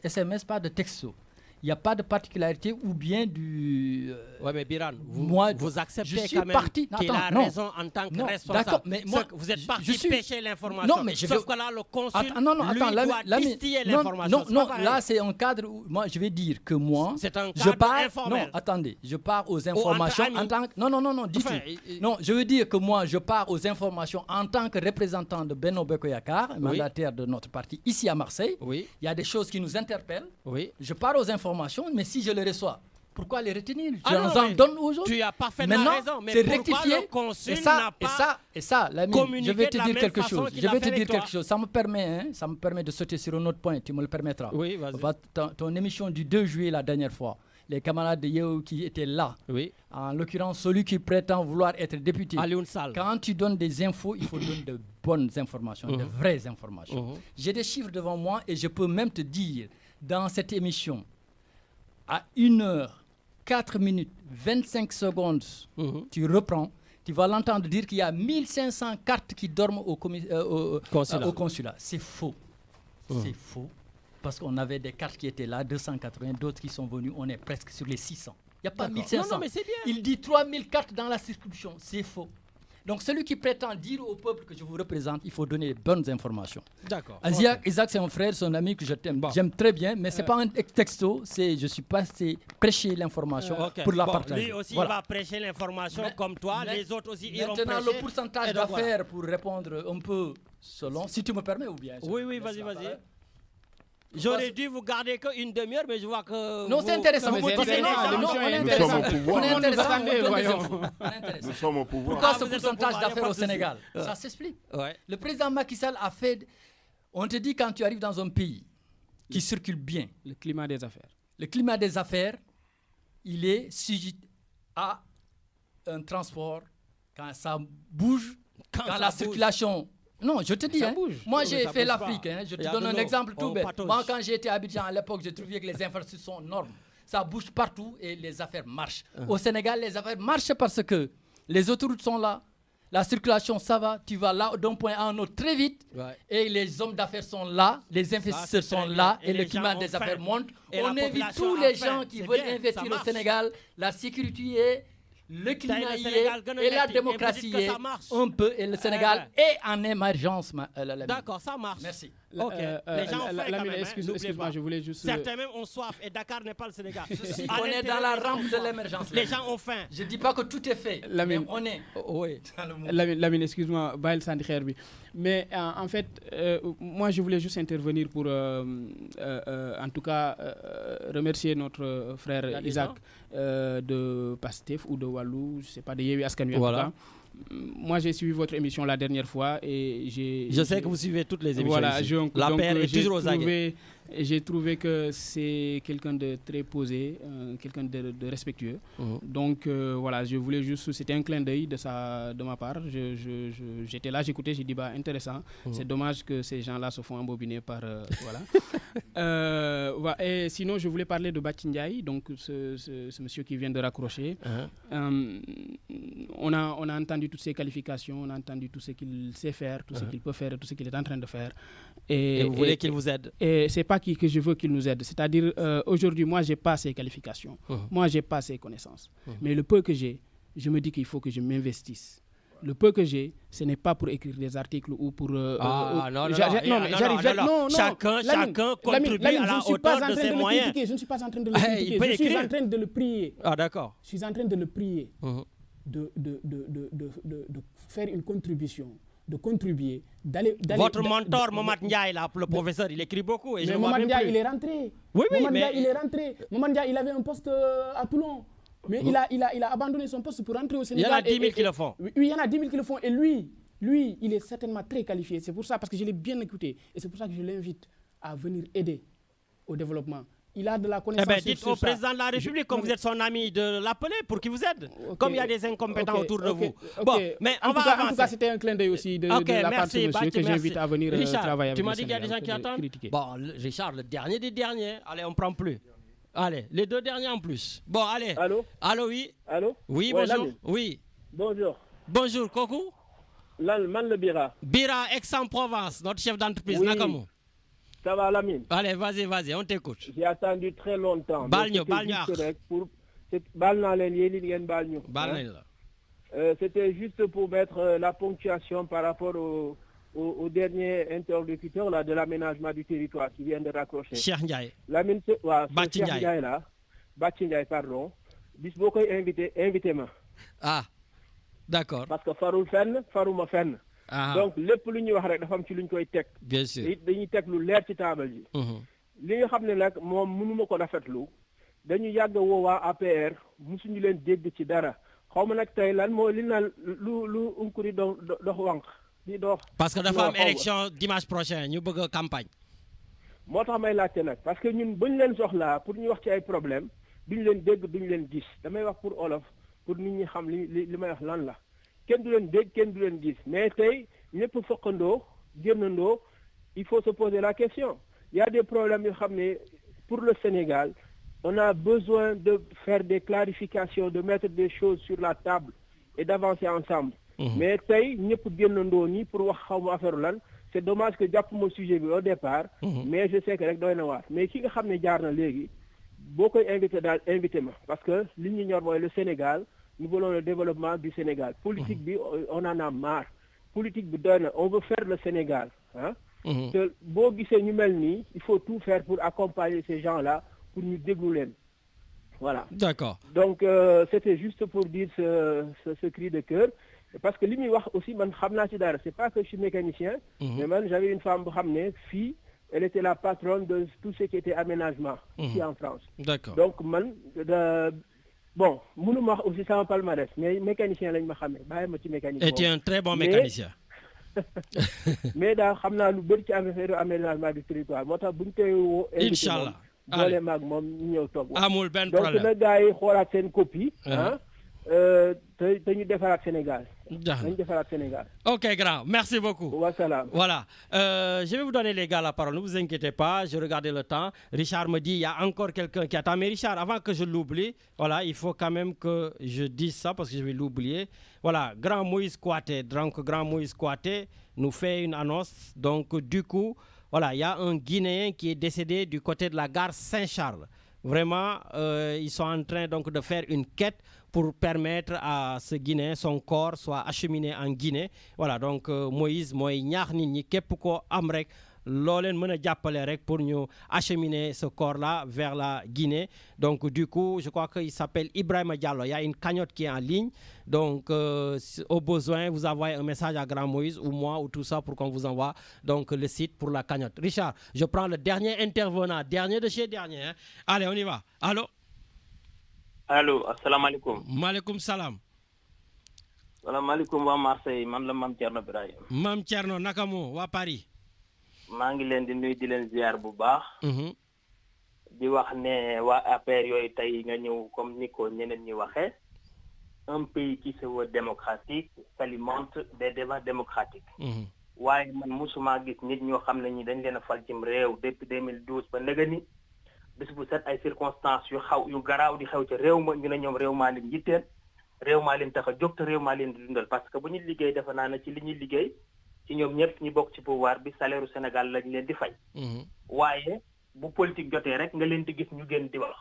SMS, pas de texto. Il n'y a pas de particularité ou bien du... Oui, mais Biran, vous acceptez quand même qu'il a raison en tant que responsable. Mais moi, vous êtes parti pêcher l'information. Non, mais sauf que là, le consul, doit distiller l'information. Non, là, c'est un cadre où moi, je vais dire que moi... C'est un cadre informel. Non, attendez, je pars aux informations en tant que... Non, dites-le. Non, je veux dire que moi, je pars aux informations en tant que représentant de Benno Bokk Yakaar, mandataire de notre parti ici à Marseille. Oui. Il y a des choses qui nous interpellent. Oui. Je pars aux informations, mais si je les reçois, pourquoi les retenir? Je en donne aux autres. Tu as parfaitement raison, mais pourquoi le consul n'a pas je vais te dire quelque chose. Ça me permet de sauter sur un autre point, tu me le permettras. Oui, vas-y. Ton émission du 2 juillet la dernière fois, les camarades de Yeo qui étaient là, oui. En l'occurrence celui qui prétend vouloir être député, Alioune Sall. Quand tu donnes des infos, il faut donner de bonnes informations, de vraies informations. J'ai des chiffres devant moi et je peux même te dire, dans cette émission, à 1h, 4 minutes, 25 secondes, tu reprends, tu vas l'entendre dire qu'il y a 1500 cartes qui dorment au consulat. C'est faux. C'est faux. Parce qu'on avait des cartes qui étaient là, 280, d'autres qui sont venues, on est presque sur les 600. Il n'y a pas 1500. Non, mais c'est bien. Il dit 3000 cartes dans la circonscription. C'est faux. Donc celui qui prétend dire au peuple que je vous représente, il faut donner les bonnes informations. D'accord. Isaac, c'est un frère, c'est un ami que je t'aime. J'aime très bien, mais ce n'est pas un texto, je suis passé prêcher l'information pour la partager. Lui aussi, il va prêcher l'information comme toi, les autres aussi iront prêcher. Maintenant, le pourcentage d'affaires, pour répondre un peu selon, si tu me permets ou bien. Oui, vas-y. J'aurais dû vous garder qu'une demi-heure, mais je vois que. Non, c'est intéressant. Nous sommes au pouvoir. Pourquoi ce pourcentage d'affaires au Sénégal? Ça s'explique. Le président Macky Sall a fait. On te dit, quand tu arrives dans un pays qui circule bien, le climat des affaires. Le climat des affaires, il est sujet à un transport quand ça bouge, quand la circulation. Non, je te dis, moi j'ai fait l'Afrique, je te donne un exemple tout bête. Moi quand j'ai été à Abidjan à l'époque, j'ai trouvé que les infrastructures sont énormes. Ça bouge partout et les affaires marchent. Au Sénégal, les affaires marchent parce que les autoroutes sont là, la circulation ça va, tu vas là d'un point à un autre très vite et les hommes d'affaires sont là, les investisseurs sont là et le climat des affaires monte. On invite tous les gens qui veulent investir au Sénégal, la sécurité est... Le climat y est, et la démocratie y est un peu, et le Sénégal est en émergence. D'accord, ça marche. Merci. Ok. Les gens ont faim quand même, excuse-moi, je voulais juste... Certains même ont soif, et Dakar n'est pas le Sénégal. On est dans la rampe de l'émergence. Les gens ont faim. Je ne dis pas que tout est fait, mais on est dans le monde. Lamine, excuse-moi, Baïl Sandikherbi. Mais en fait, moi je voulais juste intervenir pour, en tout cas, remercier notre frère Isaac de Pastef ou de Walou, je ne sais pas, de Yewi Askanui en tout cas. Moi, j'ai suivi votre émission la dernière fois et je sais que vous suivez toutes les émissions. Voilà, la paire est toujours aux aguets. J'ai trouvé que c'est quelqu'un de très posé, quelqu'un de respectueux. Donc voilà, je voulais juste, c'était un clin d'œil de ma part. J'étais là, j'écoutais, j'ai dit intéressant. C'est dommage que ces gens-là se font embobiner par voilà. Et sinon, je voulais parler de Bathie Ndiaye, donc ce monsieur qui vient de raccrocher. On a entendu toutes ses qualifications, on a entendu tout ce qu'il sait faire, tout ce qu'il peut faire, tout ce qu'il est en train de faire. Et vous voulez qu'il vous aide? Et c'est pas que je veux qu'il nous aide. C'est-à-dire, aujourd'hui, moi, j'ai pas ces qualifications. Moi, j'ai pas ces connaissances. Mais le peu que j'ai, je me dis qu'il faut que je m'investisse. Le peu que j'ai, ce n'est pas pour écrire des articles ou pour... Chacun contribue à la hauteur de ses moyens. Je ne suis pas en train de le critiquer, je suis en train de le prier. Ah, d'accord. Je suis en train de le prier de faire une contribution, de contribuer, d'aller... Votre mentor, Momad Ndiaye, là, le professeur, il écrit beaucoup. Et mais Momad Ndiaye, il est rentré. Oui, Momad Ndiaye, il est rentré. Momad Ndiaye, il avait un poste à Toulon. Mais il a abandonné son poste pour rentrer au Sénégal. Il y en a 10 000 qui le font. Oui, il y en a 10 000 qui le font. Et lui, il est certainement très qualifié. C'est pour ça, parce que je l'ai bien écouté. Et c'est pour ça que je l'invite à venir aider au développement. Il a de la connaissance. Eh bien, dites au président de la République, comme vous êtes son ami, de l'appeler pour qu'il vous aide. Comme il y a des incompétents autour de vous. Bon, mais on va avancer. En tout cas, c'était un clin d'œil aussi de la part de ce monsieur que j'invite à venir travailler avec tu m'as dit qu'il y a des gens qui attendent. Bon, Richard, le dernier des derniers. Allez, on prend plus. Allez, les deux derniers en plus. Bon, allez. Allô, oui. Allô? Oui, bonjour. Oui. Bonjour. Bonjour, Kokou. Man le Bira. Bira, Aix-en-Provence, notre chef d'entreprise. Oui. Nakamou. Ça va, Lamine? Allez, vas-y, on t'écoute. J'ai attendu très longtemps. C'était juste pour mettre la ponctuation par rapport au dernier interlocuteur là, de l'aménagement du territoire qui vient de raccrocher. Cheikh Ndiaye. Lamine, Bathie Ndiaye là. Bathie Ndiaye, pardon. Bis boo koy invité ma. Ah, d'accord. Parce que farul fenn. Donc lépp lu ñuy wax rek dafa am ci luñ koy teg. Bien sûr. dañuy teg lu leer ci taabal ji. li nga xam ne nag moom mënuma ko rafetlu dañu yàgg woo waa APR musuñu leen dégg ci dara xaw ma nag tey lan moo li naan lu unkuri dox wànq di dox. parce que dafa am élection dimanche prochain ñu bëgg campagne. moo tax may laajte nag parce que ñun buñ leen soxlaa pour ñu wax ci ay problème duñ leen dégg duñ leen gis damay wax pour olof pour nit ñi xam li may wax lan la. kenn du leen dégg kenn du leen gis mais tey ñëpp foqandoo génnandoo il faut se poser la question. Il y a des problèmes pour le Sénégal. On a besoin de faire des clarifications, de mettre des choses sur la table et d'avancer ensemble. Mais tey ñëpp génnandoo nii pour wax xaw ma affaire lan c'est dommage que jàpp ma sujet bi au départ. Mais je sais que rek doy na waar mais ki nga xam ne jaar na léegi boo koy invité daal invité ma parce que li ñu ñor mooy le Sénégal nous voulons le développement du Sénégal. Politique bi on en a marre politique bi doy na on veut faire le Sénégal ah. te boo gisee ñu mel nii il faut tout faire pour accompagner ces gens-là pour ñu déglu leen voilà. D'accord. Donc c'était juste pour dire ce cri de cœur parce que li muy wax aussi man xam naa ci dara c'est pas que je suis mécanicien. Mais man j'avais une femme bu xam ne fii elle était la patronne de tout ce qui était aménagement. Ici en France. D'accord. Donc man bon mënuma wax aussi sama palmarès mais mécanicien lañ ma xamee bàyyi ma ci mécanicien. Et tu es un très bon mécanicien. Mais daal xam naa lu bëri ci affaire aménagement du territoire moo tax bu ñu koy woo. Inch'Allah boole maag moom ñu ñëw toog. amul benn problème donc na gars yi xoolaat seen copie. te ñu defaraat Sénégal. nañu defaraat Sénégal. Ok grand, merci beaucoup. Wassalam. Voilà, je vais vous donner les gars la parole, ne vous inquiétez pas, je regardais le temps. Richard me dit il y a encore quelqu'un qui attend. Mais Richard, avant que je l'oublie, voilà, il faut quand même que je dise ça parce que je vais l'oublier. Voilà, Grand Moïse Kouaté, donc Grand Moïse Kouaté nous fait une annonce. Donc du coup, voilà, il y a un Guinéen qui est décédé du côté de la gare Saint-Charles. Vraiment, ils sont en train donc de faire une quête pour permettre à ce Guinéen, son corps soit acheminé en Guinée. Voilà, donc Moïse mooy ñaax nit ñi képp ko am rek loo leen mën a jàppale rek pour ñu acheminer ce corps-là vers la Guinée. Donc du coup, je crois qu'il s'appelle Ibrahima Diallo. Il y a une cagnotte qui est en ligne. Donc au besoin, vous envoyez un message à Grand Moïse ou moi ou tout ça pour qu'on vous envoie donc le site pour la cagnotte. Richard, je prends le dernier intervenant, dernier de chez dernier. Hein. Allez, on y va. Allô? Allô, asalaamaaleykum. Maaleykum salaam. Salaamaaleykum waa Marseille, man la Mame Thierno Birahim. Mame Thierno naka moo waa Paris. maa ngi leen di nuyu di leen ziar bu baax. di wax ne waa APR yooyu tey nga ñëw comme ni ko ñeneen ñi waxee. Un pays qui se veut démocratique s'alimente des débats démocratiques. waaye man musuma gis nit ñoo xam ne ñi dañ leen a fal cim réew depuis 2012 ba nëga ni bis bu set ay circonstances yu garaaw di xew ci réew ma ñu ne ñoom réew maa leen yitteel réew maa leen tax a jóg te réew maa leen di dundal parce que bu ñu liggéey defe naa ne ci li ñuy liggéey ci ñoom ñëpp ñi bokk ci pouvoir bi salaire u Sénégal lañ leen di fay. waaye bu politique jotee rek nga leen di gis ñu gën di wax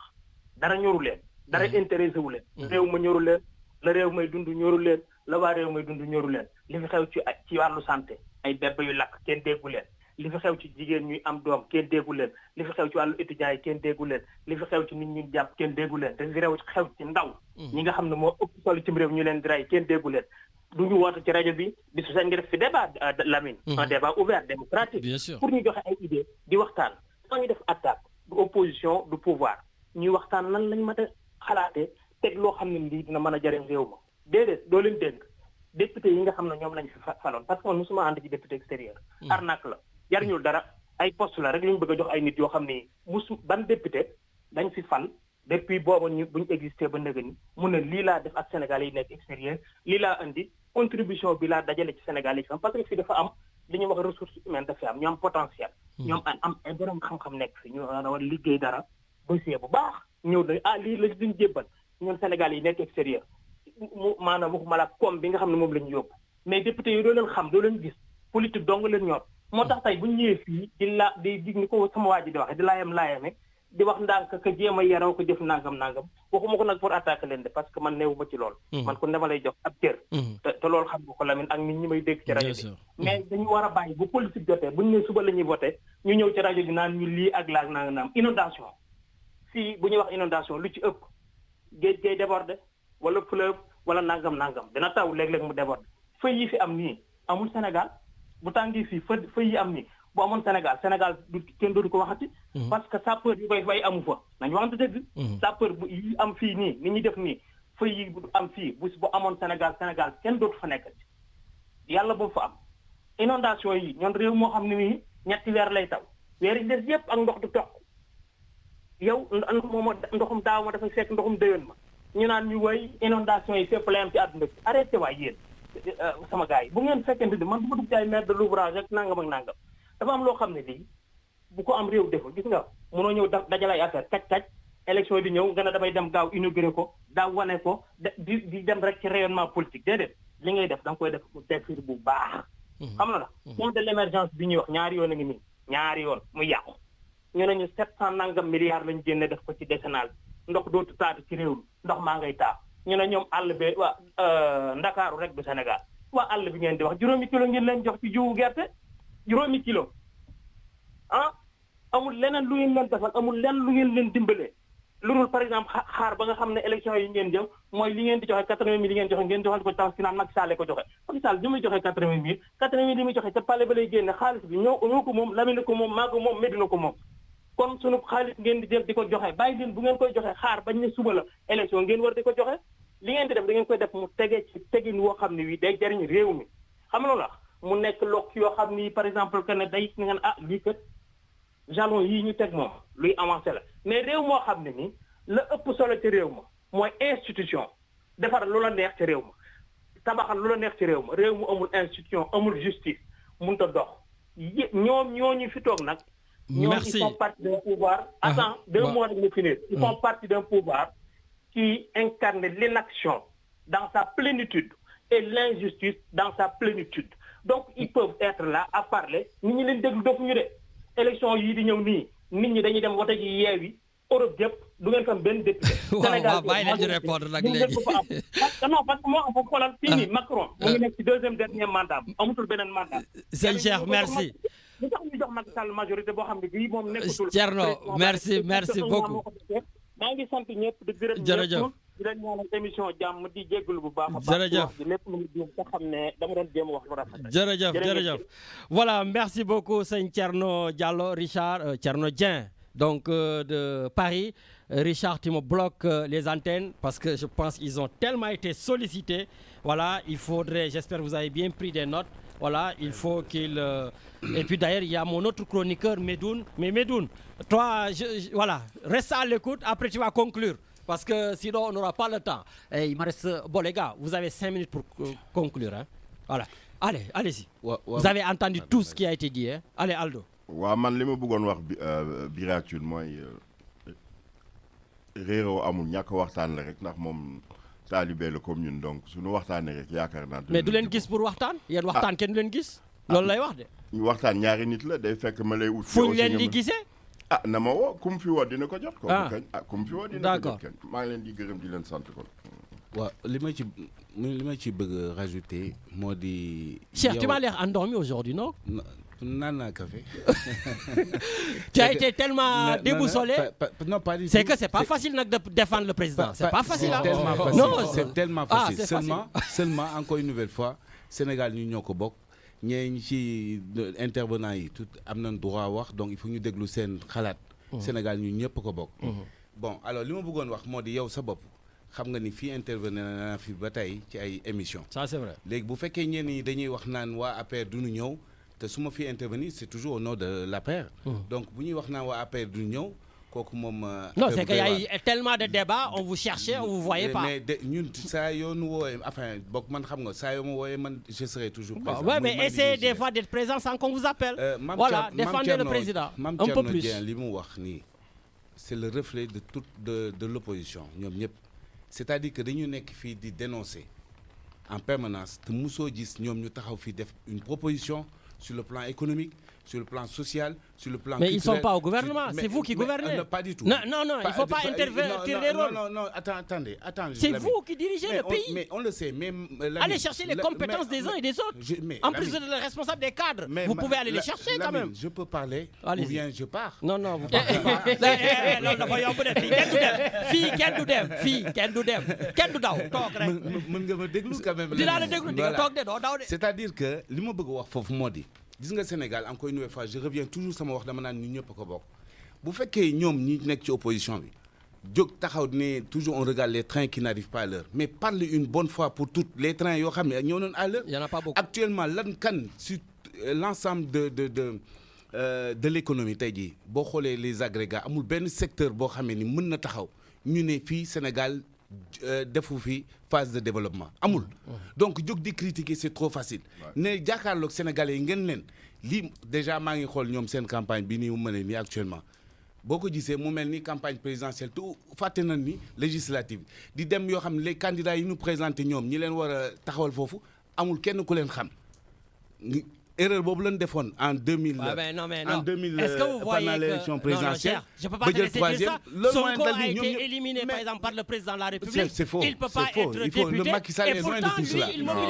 dara ñoru leen dara intéressé wu leen. réew ma ñoru leen la réew may dund ñoru leen la waa réew may dund ñoru leen li fi xew ci wàllu santé ay bébé yu lakk kenn déggu leen. li fi xew ci jigéen ñuy am doom kenn déggu leen li fi xew ci wàllu étudiants yi kenn déggu leen li fi xew ci nit ñi jàpp kenn déggu leen te li xew ci ndaw ñi nga xam ne moo ëpp solo ci réew ñu leen di rey kenn déggu leen du ñu woote ci rajo bi bisu sañ nga def fi débat Lamine un débat ouvert démocratique pour ñu joxe ay idée di waxtaan sans ñu def attaque du opposition du pouvoir ñuy waxtaan lan lañ mën a xalaatee teg loo xam ne lii dina mën a jëriñ réew ma déedéet doo leen dénk député yi nga xam ne ñoom lañ fi faloon parce que man musuma ànd ci député extérieur arnaque la jariñul dara ay poste la rek lañu bëgg a jox ay nit yoo xam ne ban député dañ fi fal depuis booba buñu existé ba nëga ni mun na lii laa def ak Sénégal yi nekk extérieur lii laa indi contribution bi laa dajale ci Sénégal yi fi am parce que fii dafa am li ñuy wax ressources humaines dafa am ñu am potentiel ñoom am ay borom xam-xam nekk fi ñu war liggéey dara dossier bu baax ñëw na lii la duñ jébbal ñoom Sénégal yi nekk extérieur maanaam waxuma la koom bi nga xam ne moom la ñu yóbbu mais député yi doo leen xam doo leen gis politique dong leen ñor moo tax tey bu ñu ñëwee fii di ni ko sama waa ji di waxee di laayame di wax ndànk ka jéem a yaroo ko jëf nangam waxuma ko nag pour attaquer leen de parce que man neewuma ci lool man ko dama lay jox ab cër te loolu xam nga ko Lamine ak nit ñi may dégg ci rajo bi mais dañu war a bàyyi bu politique jotee bu ñu ne suba la ñuy voté ñu ñëw ci rajo bi naan ñu lii ak laag nangam inondation fii bu ñuy wax inondation lu ci ëpp géej gay débordé wala fleuve wala nangam dina taw léeg-léeg mu débordé feu yi fi am nii amul Sénégal bu tàngee fii feu yi am nii bu amoon Sénégal du kenn dootu ko waxati parce que sapeur yi koy fay amu fa nañu waxante dëgg sapeur bu yi am fii nii ni ñuy def nii feu yi bu am fii bu amoon Sénégal kenn dootu fa nekkati yàlla bu fa am inondation yi ñoon réew moo xam ne nii ñetti weer lay taw weer yi des yëpp ak ndox du toq yow ndoxum daaw ma dafay fekk ndoxum déwén ma ñu naan ñu woy inondation yi fépp la am ci àdduna bi arrêté waay yéen sama gars yi bu ngeen fekkente ni man bu ma dugg ci ay maître de l'ouvrage ak nangam ak nangam dafa am loo xam ne lii bu ko am réew deful gis nga mënoo ñëw dajale ay affaire kaj élection di ñëw nga ne damay dem gaaw inauguré ko daa wane ko di dem rek ci rayonnement politique déedéet li ngay def da nga koy def mu defir bu baax. xam na la fonds de l'émergence bi ñuy wax ñaari yoon a ngi nii ñaari yoon muy yàqu ñu ne ñu 700 nangam milliards lañu génne def ko ci décennal ndox dootu taatu ci réew mi ndox maa ngay taa ñu ne ñoom àll bi waa Ndakaaru rek du Sénégal waa àll bi ngeen di wax juróomi kilo ngeen leen jox ci jiwu gerte juróomi kilo ah amul leneen lu ngeen leen defal amul lenn lu ngeen leen dimbalee lu dul par exemple xaar ba nga xam ne élection yi ngeen jëm mooy li ngeen di joxe 80 000 li ngeen joxe ngeen joxal ko tax si naan Macky Sall ko joxe Macky Sall bi muy joxe 80 000 li muy joxe te palais ba lay génne xaalis bi ñoo ko moom Lamine ko moom maa ko moom Medina ko moom kon sunu xaalis ngeen di jël di ko joxe bàyyi leen bu ngeen koy joxe xaar bañ ne suba la élection ngeen war di ko joxe li ngeen di def da ngeen koy def mu tege ci tegin woo xam ne wi day jariñ réew mi xam nga la mu nekk lokk yoo xam ni par exemple que ne day ngeen lii kat jalon yii ñu teg moom luy avancé la mais réew moo xam ne ni la ëpp solo ci réew ma mooy institution defar lu la neex ci réew ma tabaxal lu la neex ci réew ma réew mu amul institution amul justice mënut a dox ñooñu fi toog nag. Merci. Ils font partie d'un pouvoir. Attends, 2 mois de finir. Ils font partie d'un pouvoir qui incarne l'inaction dans sa plénitude et l'injustice dans sa plénitude. Donc, ils peuvent être là à parler. Nous ne déglu defuñu de élection yi di ñëw nii nit ñi dañuy dem wote ci Yewwi Europe yëpp du ngeen fa benn député. Sénégal bàyyi leen di répondre nag léegi. parce que moo am xoolal fii nii Macron mu ngi nekk ci 2e dernier mandat amatul beneen mandat. Sëñ Cheikh merci. li tax ñu jox Macky Sall majorité boo xam ne bii moom nekkatul. Thierno merci beaucoup. maa ngi sant ñëpp di gërëm ñëpp. jërëjëf di leen ñaanal émission jàmm di jégalu bu baax a baax. jërëjëf di lépp lu mu jéem te xam ne dama doon jéem wax lu rafet. jërëjëf voilà merci beaucoup sëñ Thierno Diallo Richard Thierno Dieng donc de Paris. Richard, tu me bloques les antennes parce que je pense qu'ils ont tellement été sollicités. Voilà, il faudrait, j'espère que vous avez bien pris des notes. Voilà, il faut qu'il... Et puis d'ailleurs, il y a mon autre chroniqueur, Medoun. Mais Medoun, toi, voilà, reste à l'écoute, après tu vas conclure. Parce que sinon, on n'aura pas le temps. Et il me reste... Bon, les gars, vous avez 5 minutes pour conclure. Hein. Voilà. Allez, allez-y. Vous avez entendu tout ce qui a été dit. Hein. Allez, Aldo. waaw man li ma bëggoon wax Biratul mooy réeroo amul ñàkk waxtaan la rek ndax moom taalibe la comme ñun donc suñu waxtaanee rek yaakaar naa. mais du leen gis pour waxtaan yéen waxtaan kenn du leen gis. loolu lay wax de. waxtaan ñaari nit la day fekk ma lay ut. fu ñu leen di gisee. na ma woo ku mu fi woo dina ko jot. ku mu fi woo dina ko jot d'accord maa ngi leen di gërëm di leen sant kon. waaw li ma ci bëgg rajouter moo di. Cheikh, tu m'as l'air endormi aujourd'hui, non? Nana café. Tu as été tellement déboussolé. Non, pas du tout. C'est que c'est pas facile de défendre le président. C'est pas facile. C'est tellement facile. Seulement, encore une nouvelle fois, Sénégal, nous ñoo ko bokk. ñi ci intervenant yi tout am nañ droit wax donc il faut ñu déglu seen xalaat. Sénégal ñu ñëpp ko bokk. Bon alors li ma bëggoon wax moo di yow sa bopp xam nga ni fii intervenir na fi ba tey ci ay émission ça c'est vrai. léegi bu fekkee ñenn ñi dañuy wax naan waa APR duñu ñëw te su ma fi intervenir c'est toujours au nom de l'APR. Donc bu ñuy wax naan waa APR duñu ñëw kooku moom. Non, c'est qu'il y a eu tellement de débats, on vous cherchait, on vous voyait pas. Mais ñun saa yoo nu wooyee enfin bokk man xam nga saa yoo ma wooyee man je serai toujours présent. Ouais, mais essayez des fois d'être présent sans qu'on vous appelle. Voilà, défendez le président. Un peu plus. li mu wax nii c'est le reflet de toute de l'opposition ñoom ñëpp. C'est-à-dire que dañu nekk fii di dénoncer en permanence te mosoo gis ñoom ñu taxaw fii def une proposition sur le plan économique, sur le plan social, sur le plan mais culturel. ils ne sont pas au gouvernement, c'est vous qui gouvernez. Pas du tout. Non, il ne faut pas intervenir les rôles. Non, attendez. C'est vous qui dirigez le pays. Mais on le sait. Allez chercher les compétences des uns et des autres. En plus de les responsables des cadres, vous pouvez aller les chercher quand même. Je peux parler ou bien je pars. Non, vous parlez pas. Non, voyons un peu de fille. Fille, kenn du daw. Toog rek. Mën nga ma déglu quand même. Dinaa la déglu di nga toog de doo daw de. C'est-à-dire que li ma bëgg wax foofu moo di gis nga Sénégal encore une fois je reviens toujours sama wax dama naan ñu ñëpp ko bokk bu fekkee ñoom ñi nekk ci opposition bi jóg taxaw ne toujours on regarde les trains qui n'arrivent pas à l'heure mais parle une bonne fois pour toutes les trains yoo xam ne ñëw nañ à l'heure. Il y en a pas beaucoup. Actuellement lan kan sur l'ensemble de l'économie tey jii boo xoolee les agrégats amul benn secteur boo xamee ni mën na taxaw ñu ne fii Sénégal defu fi phase de développement amul. Donc jóg di critiquer c'est trop facile. Ne jàkkaarloog Sénégalais yi ngeen leen lii déjà maa ngi xool ñoom seen campagne bi nii mu mën nii actuellement boo ko gisee mu mel ni campagne présidentielle tout fàtte nañ ni législative di dem yoo xam ne les candidats yi ñu présenté ñoom ñi leen war a taxawal foofu amul kenn ku leen xam. Erreur boobu lañ defoon en 2000. En 2000 est-ce que vous voyez pendant l'élection présidentielle. Je peux pas te laisser dire ça. Sonko a été éliminé par exemple par le président de la République. C'est faux. Il peut pas être député. Le Macky Sall est loin de tout cela.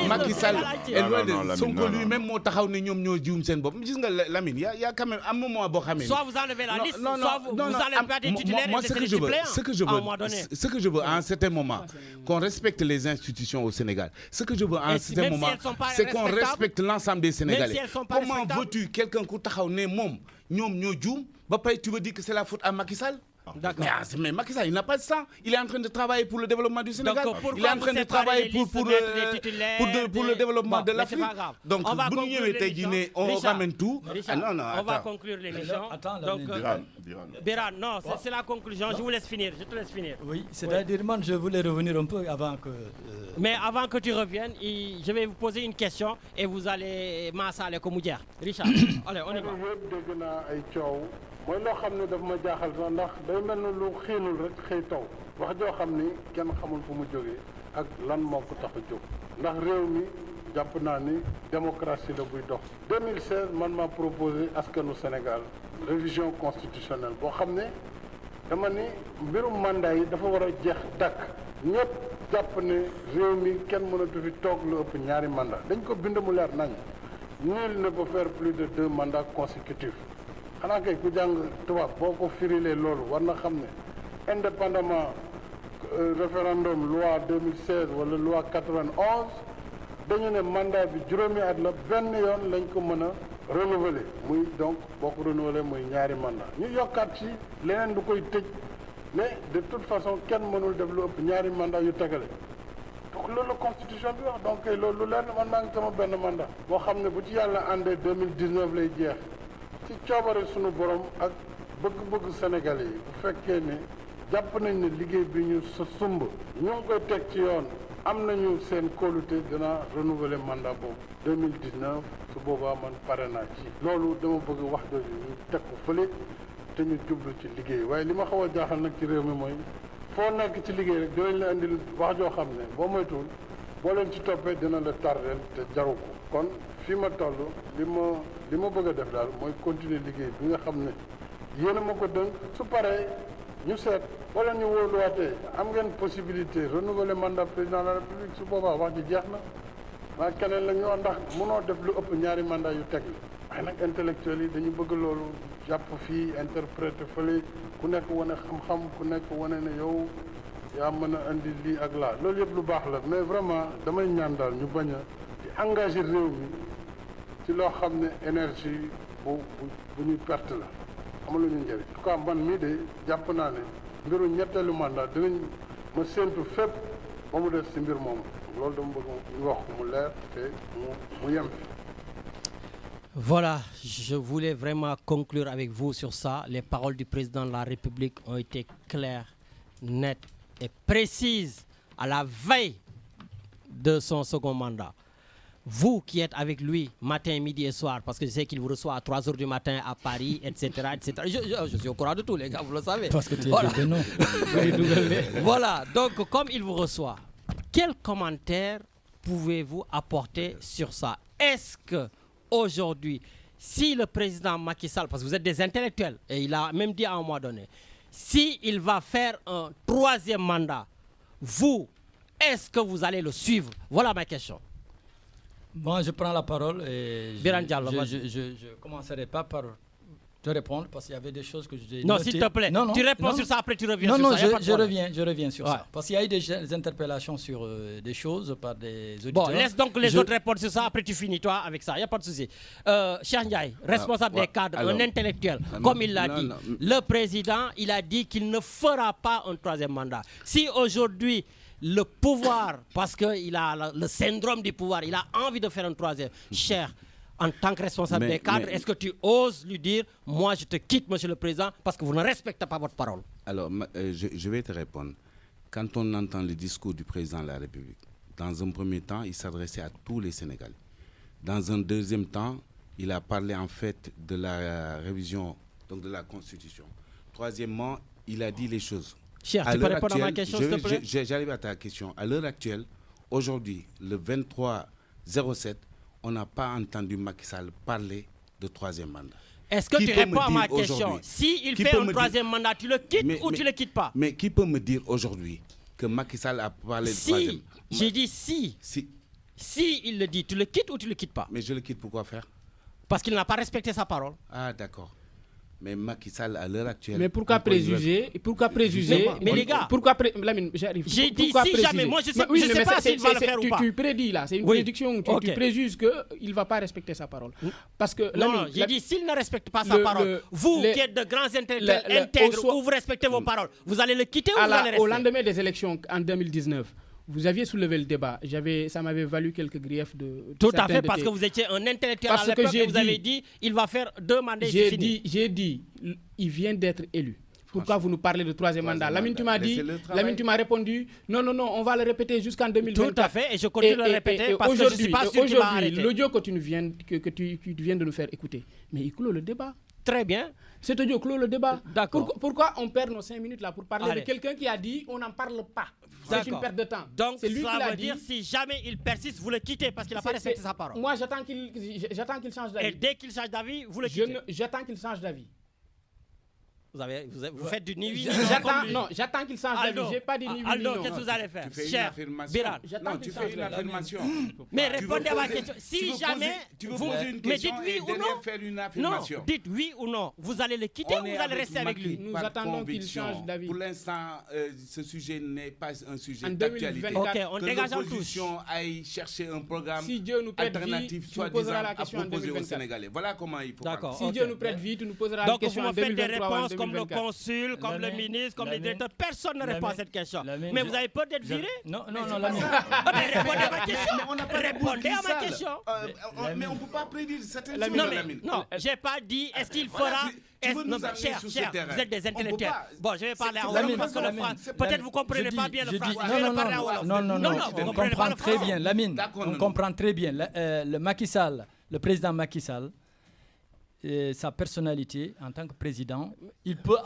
Macky Sall est loin de Sonko lui-même moo taxaw ne ñoom ñoo jiwum seen bopp gis nga Lamine y a quand même un moment boo xamee. Soit vous enlevez la liste, soit vous enlevez pas des titulaires et des suppléants. Ce que je veux à un certain moment qu'on respecte les institutions au Sénégal. Ce que je veux à un certain moment c'est qu'on respecte l'ensemble des Sénégalais. Comment veux-tu quelqu'un qui taxaw ne moom ñoom ñoo juum ba pare tu veux dire que c'est la faute à Macky Sall? Mais Macky Sall, il n'a pas de sang. Il est en train de travailler pour le développement du Sénégal. Il est en train de travailler pour le développement de l'Afrique. Donc, on ramène tout. On va conclure l'émission. Biran, non, c'est la conclusion. Je vous laisse finir. Je te laisse finir. Oui, c'est-à-dire, moi, je voulais revenir un peu avant que... Mais avant que tu reviennes, je vais vous poser une question et vous allez m'assaler comme dire. Richard, allez, on y va. mooy loo xam ne daf ma jaaxal sax ndax day mel ne lu xiinul rek xëy taw wax joo xam ni kenn xamul fu mu jógee ak lan moo ko tax a jóg ndax réew mi jàpp naa ni démocratie la buy dox 2016 man maa proposé askanu Sénégal révision constitutionnelle boo xam ne dama ni mbirum mandat yi dafa war a jeex dàkk ñëpp jàpp ne réew mi kenn mënatu fi toog lu ëpp ñaari mandat dañ ko bind mu leer nañ nul ne peut faire plus de 2 mandats consécutifs xanaa kay ku jàng tubaab boo ko firilee loolu war na xam ne indépendamment référendum loi 2016 wala loi 91 dañu ne mandat bi juróomi at la benn yoon lañ ko mën a renouveler muy donc boo ko renouveler muy ñaari mandat ñu yokkaat ci leneen du koy tëj mais de toute façon kenn mënul def lu ëpp ñaari mandat yu tegale donc loolu la constitution bi wax donc kay loolu lu leer man maa ngi sama benn mandat boo xam ne bu ci yàlla àndee 2019 lay jeex ci coobare sunu borom ak bëgg-bëgg Sénégalais yi bu fekkee ne jàpp nañ ne liggéey bi ñu sa sumb ñu ngi koy teg ci yoon am nañu seen kóolute dina renouveler mandat boobu 2019 su boobaa man pare naa ci loolu dama bëgg wax jooju ñu teg ko fële te ñu jublu ci liggéey waaye li ma xaw a jaaxal nag ci réew mi mooy foo nekk ci liggéey rek dinañ la indil wax joo xam ne boo moytuwul boo leen ci toppee dina la tardeel te jaru ko kon fii ma toll li ma bëgg a def daal mooy continuer liggéey bi nga xam ne yéen a ma ko dënk su paree ñu seet wala ñu wóoluwaatee am ngeen possibilité renouveler mandat président de la république su boobaa wax ji jeex na waa keneen la ñu wax ndax mënoo def lu ëpp ñaari mandat yu teg la waaye nag intellectuels yi dañu bëgg loolu jàpp fii interpréter fële ku nekk wane xam-xam ku nekk wane ne yow yaa mën a indi lii ak laa loolu yëpp lu baax la mais vraiment damay ñaan daal ñu bañ a di engagé réew mi ci loo xam ne énergie bu ñuy perte la amul ñu njëriñ en tout cas man mii de jàpp naa ne mbiru ñetteelu mandat dinañ ma séentu fépp ba mu des ci mbir moomu loolu dama bëgg ñu wax mu leer te mu yem fi. Voilà, je voulais vraiment conclure avec vous sur ça. Les paroles du président de la République ont été claires, nettes et précises à la veille de son second mandat. Vous qui êtes avec lui matin, midi et soir, parce que je sais qu'il vous reçoit à 3h du matin à Paris, etc. Je suis au courant de tout, les gars, vous le savez. Parce que tu es non. Voilà, donc comme il vous reçoit, quel commentaire pouvez-vous apporter sur ça? Est-ce que aujourd'hui, si le président Macky Sall, parce que vous êtes des intellectuels, et il a même dit à un moment donné, s'il va faire un 3e mandat, vous, est-ce que vous allez le suivre? Voilà ma question. Moi, je prends la parole et je commencerai pas par te répondre parce qu'il y avait des choses que j'ai Non, s'il te plaît, tu réponds sur ça, après tu reviens sur ça. Non, je reviens sur ça. Parce qu'il y a eu des interpellations sur des choses par des auditeurs. Bon, laisse donc les autres répondre sur ça, après tu finis toi avec ça, il n'y a pas de souci. Cheikh Ndiaye, responsable des cadres, un intellectuel, comme il l'a dit, le président, il a dit qu'il ne fera pas un 3e mandat. Si aujourd'hui, le pouvoir, parce qu'il a le syndrome du pouvoir, il a envie de faire un 3e. Cher, en tant que responsable des cadres, est-ce que tu oses lui dire, moi je te quitte, monsieur le président, parce que vous ne respectez pas votre parole? Alors, je vais te répondre. quand on entend le discours du président de la République, dans un premier temps, il s'adressait à tous les Sénégalais. Dans un deuxième temps, il a parlé en fait de la révision donc de la Constitution. Troisièmement, il a dit les choses. Cher, tu peux répondre à ma question, s'il te plaît? J'arrive à ta question. À l'heure actuelle, aujourd'hui, le 23/07, on n'a pas entendu Macky Sall parler de troisième mandat. Est-ce que tu réponds à ma question? S'il fait un troisième mandat, tu le quittes ou tu ne le quittes pas? Mais qui peut me dire aujourd'hui que Macky Sall a parlé de troisième mandat? J'ai dit si. Si il le dit, tu le quittes ou tu ne le quittes pas? Mais je le quitte, pourquoi faire? Parce qu'il n'a pas respecté sa parole. Ah, d'accord. Mais Macky Sall, à l'heure actuelle... Mais pourquoi préjuger? Mais les gars... J'arrive. J'ai dit si jamais. Moi, je ne sais pas s'il va le faire ou pas. Tu prédis là. C'est une prédiction. Tu préjuges qu'il ne va pas respecter sa parole. Parce que... Non, j'ai dit s'il ne respecte pas sa parole, vous qui êtes de grands intellectuels intègres, où vous respectez vos paroles, vous allez le quitter ou vous allez rester? Au lendemain des élections en 2019, vous aviez soulevé le débat. Ça m'avait valu quelques griefs de... Tout à fait, parce que vous étiez un intellectuel à l'époque et vous avez dit il va faire 2 mandats, c'est fini. J'ai dit, il vient d'être élu. Pourquoi vous nous parlez de troisième mandat? Lamine, tu m'as dit, Lamine, tu m'as répondu, non, on va le répéter jusqu'en 2024. Tout à fait, et je continue de le répéter parce que je ne suis pas sûr qu'il va arrêter. L'audio que tu viens de nous faire écouter, mais il clôt le débat. Très bien. Cet audio clôt le débat. D'accord. Pourquoi on perd nos 5 minutes là pour parler de quelqu'un qui a dit on n'en parle pas? C'est une perte de temps. Donc ça veut dire si jamais il persiste, vous le quittez parce qu'il n'a pas respecté sa parole. Moi j'attends qu'il change d'avis. Et dès qu'il change d'avis, vous le quittez. J'attends qu'il change d'avis. Vous faites du ni oui. Non, j'attends qu'il change d'avis. J'ai pas dit ni oui. Aldo, qu'est-ce que vous allez faire? Tu fais une affirmation. Non, tu fais une affirmation. Mais répondez à ma question. Si jamais vous mais dites oui ou non. Faire une affirmation. Non, dites oui ou non. Vous allez le quitter ou vous allez rester avec lui? Nous attendons qu'il change d'avis. Pour l'instant, ce sujet n'est pas un sujet Ok, d'actualité. on dégage en touche. Que l'opposition aille chercher un programme alternatif, soi-disant à proposer aux Sénégalais. Voilà comment il faut faire. Si Dieu nous prête vie, tu nous poseras la question en 2023. Comme le consul, comme le ministre, comme le directeur, personne ne répond à cette question. Mais vous avez peur d'être viré? Non, Répondez à ma question. Répondez à ma question. Mais on ne peut pas prédire certaines choses. Non, j'ai pas dit est-ce qu'il fera. Cher, vous êtes des intellectuels. Bon, je vais parler à Wolof parce que le français, peut-être vous ne comprenez pas bien le français. Non, on comprend très bien. Lamine, on comprend très bien. Le Macky Sall, le président Macky Sall, sa personnalité en tant que président, il peut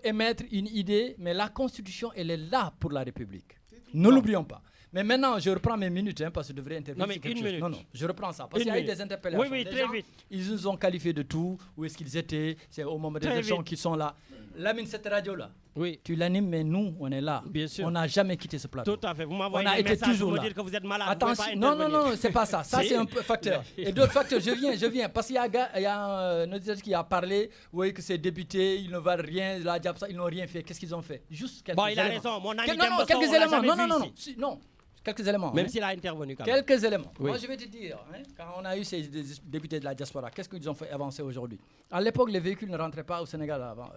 émettre une idée, mais la Constitution, elle est là pour la République. Ne l'oublions pas. Mais maintenant, je reprends mes minutes, parce que je devrais intervenir sur quelque chose. Non, je reprends ça. Parce qu'il y a eu des interpellations. Oui, très vite. Ils nous ont qualifiés de tout. Où est-ce qu'ils étaient? C'est au moment des élections qu'ils sont là. Lamine, cette radio-là, tu l'animes, mais nous, on est là. Bien sûr. On n'a jamais quitté ce plateau. Tout à fait. Vous m'envoyez des messages pour me dire que vous êtes malade. Attention, non, c'est pas ça. Ça, c'est un facteur. Et d'autres facteurs, je viens. Parce qu'il y a un auditeur qui a parlé, que ces députés, ils ne valent rien, ils n'ont rien fait. Qu'est-ce qu'ils ont fait? Juste quelques éléments. Il a raison. Mon ami quelques éléments. Non. Quelques éléments. Même s'il a intervenu quand même. Quelques éléments. Moi, je vais te dire, quand on a eu ces députés de la diaspora, qu'est-ce qu'ils ont fait avancer aujourd'hui? À l'époque, les véhicules ne rentraient pas au Sénégal avant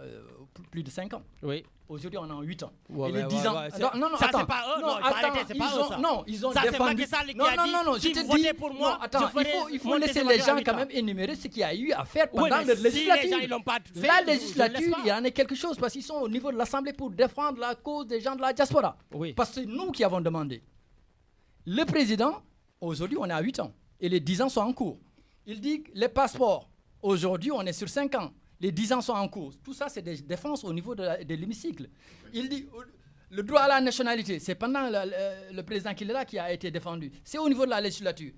plus de 5 ans. Oui. Aujourd'hui, on a 8 ans. Et les 10 ans. Non, ça, c'est pas eux. Non, c'est pas eux, ça. Non, ils ont défendu. Non, je te dis. Non, attends, il faut laisser les gens quand même énumérer ce qu'il y a eu à faire pendant la législature. La législature, il y en a quelque chose parce qu'ils sont au niveau de l'Assemblée pour défendre la cause des gens de la diaspora. Parce que c'est nous qui avons demandé. Le président, aujourd'hui, on est à 8 ans. Et les 10 ans sont en cours. Il dit que les passeports, aujourd'hui, on est sur 5 ans. Les 10 ans sont en cours. Tout ça, c'est des défenses au niveau de l'hémicycle. Il dit le droit à la nationalité, c'est pendant le président qui est là qui a été défendu. C'est au niveau de la législature.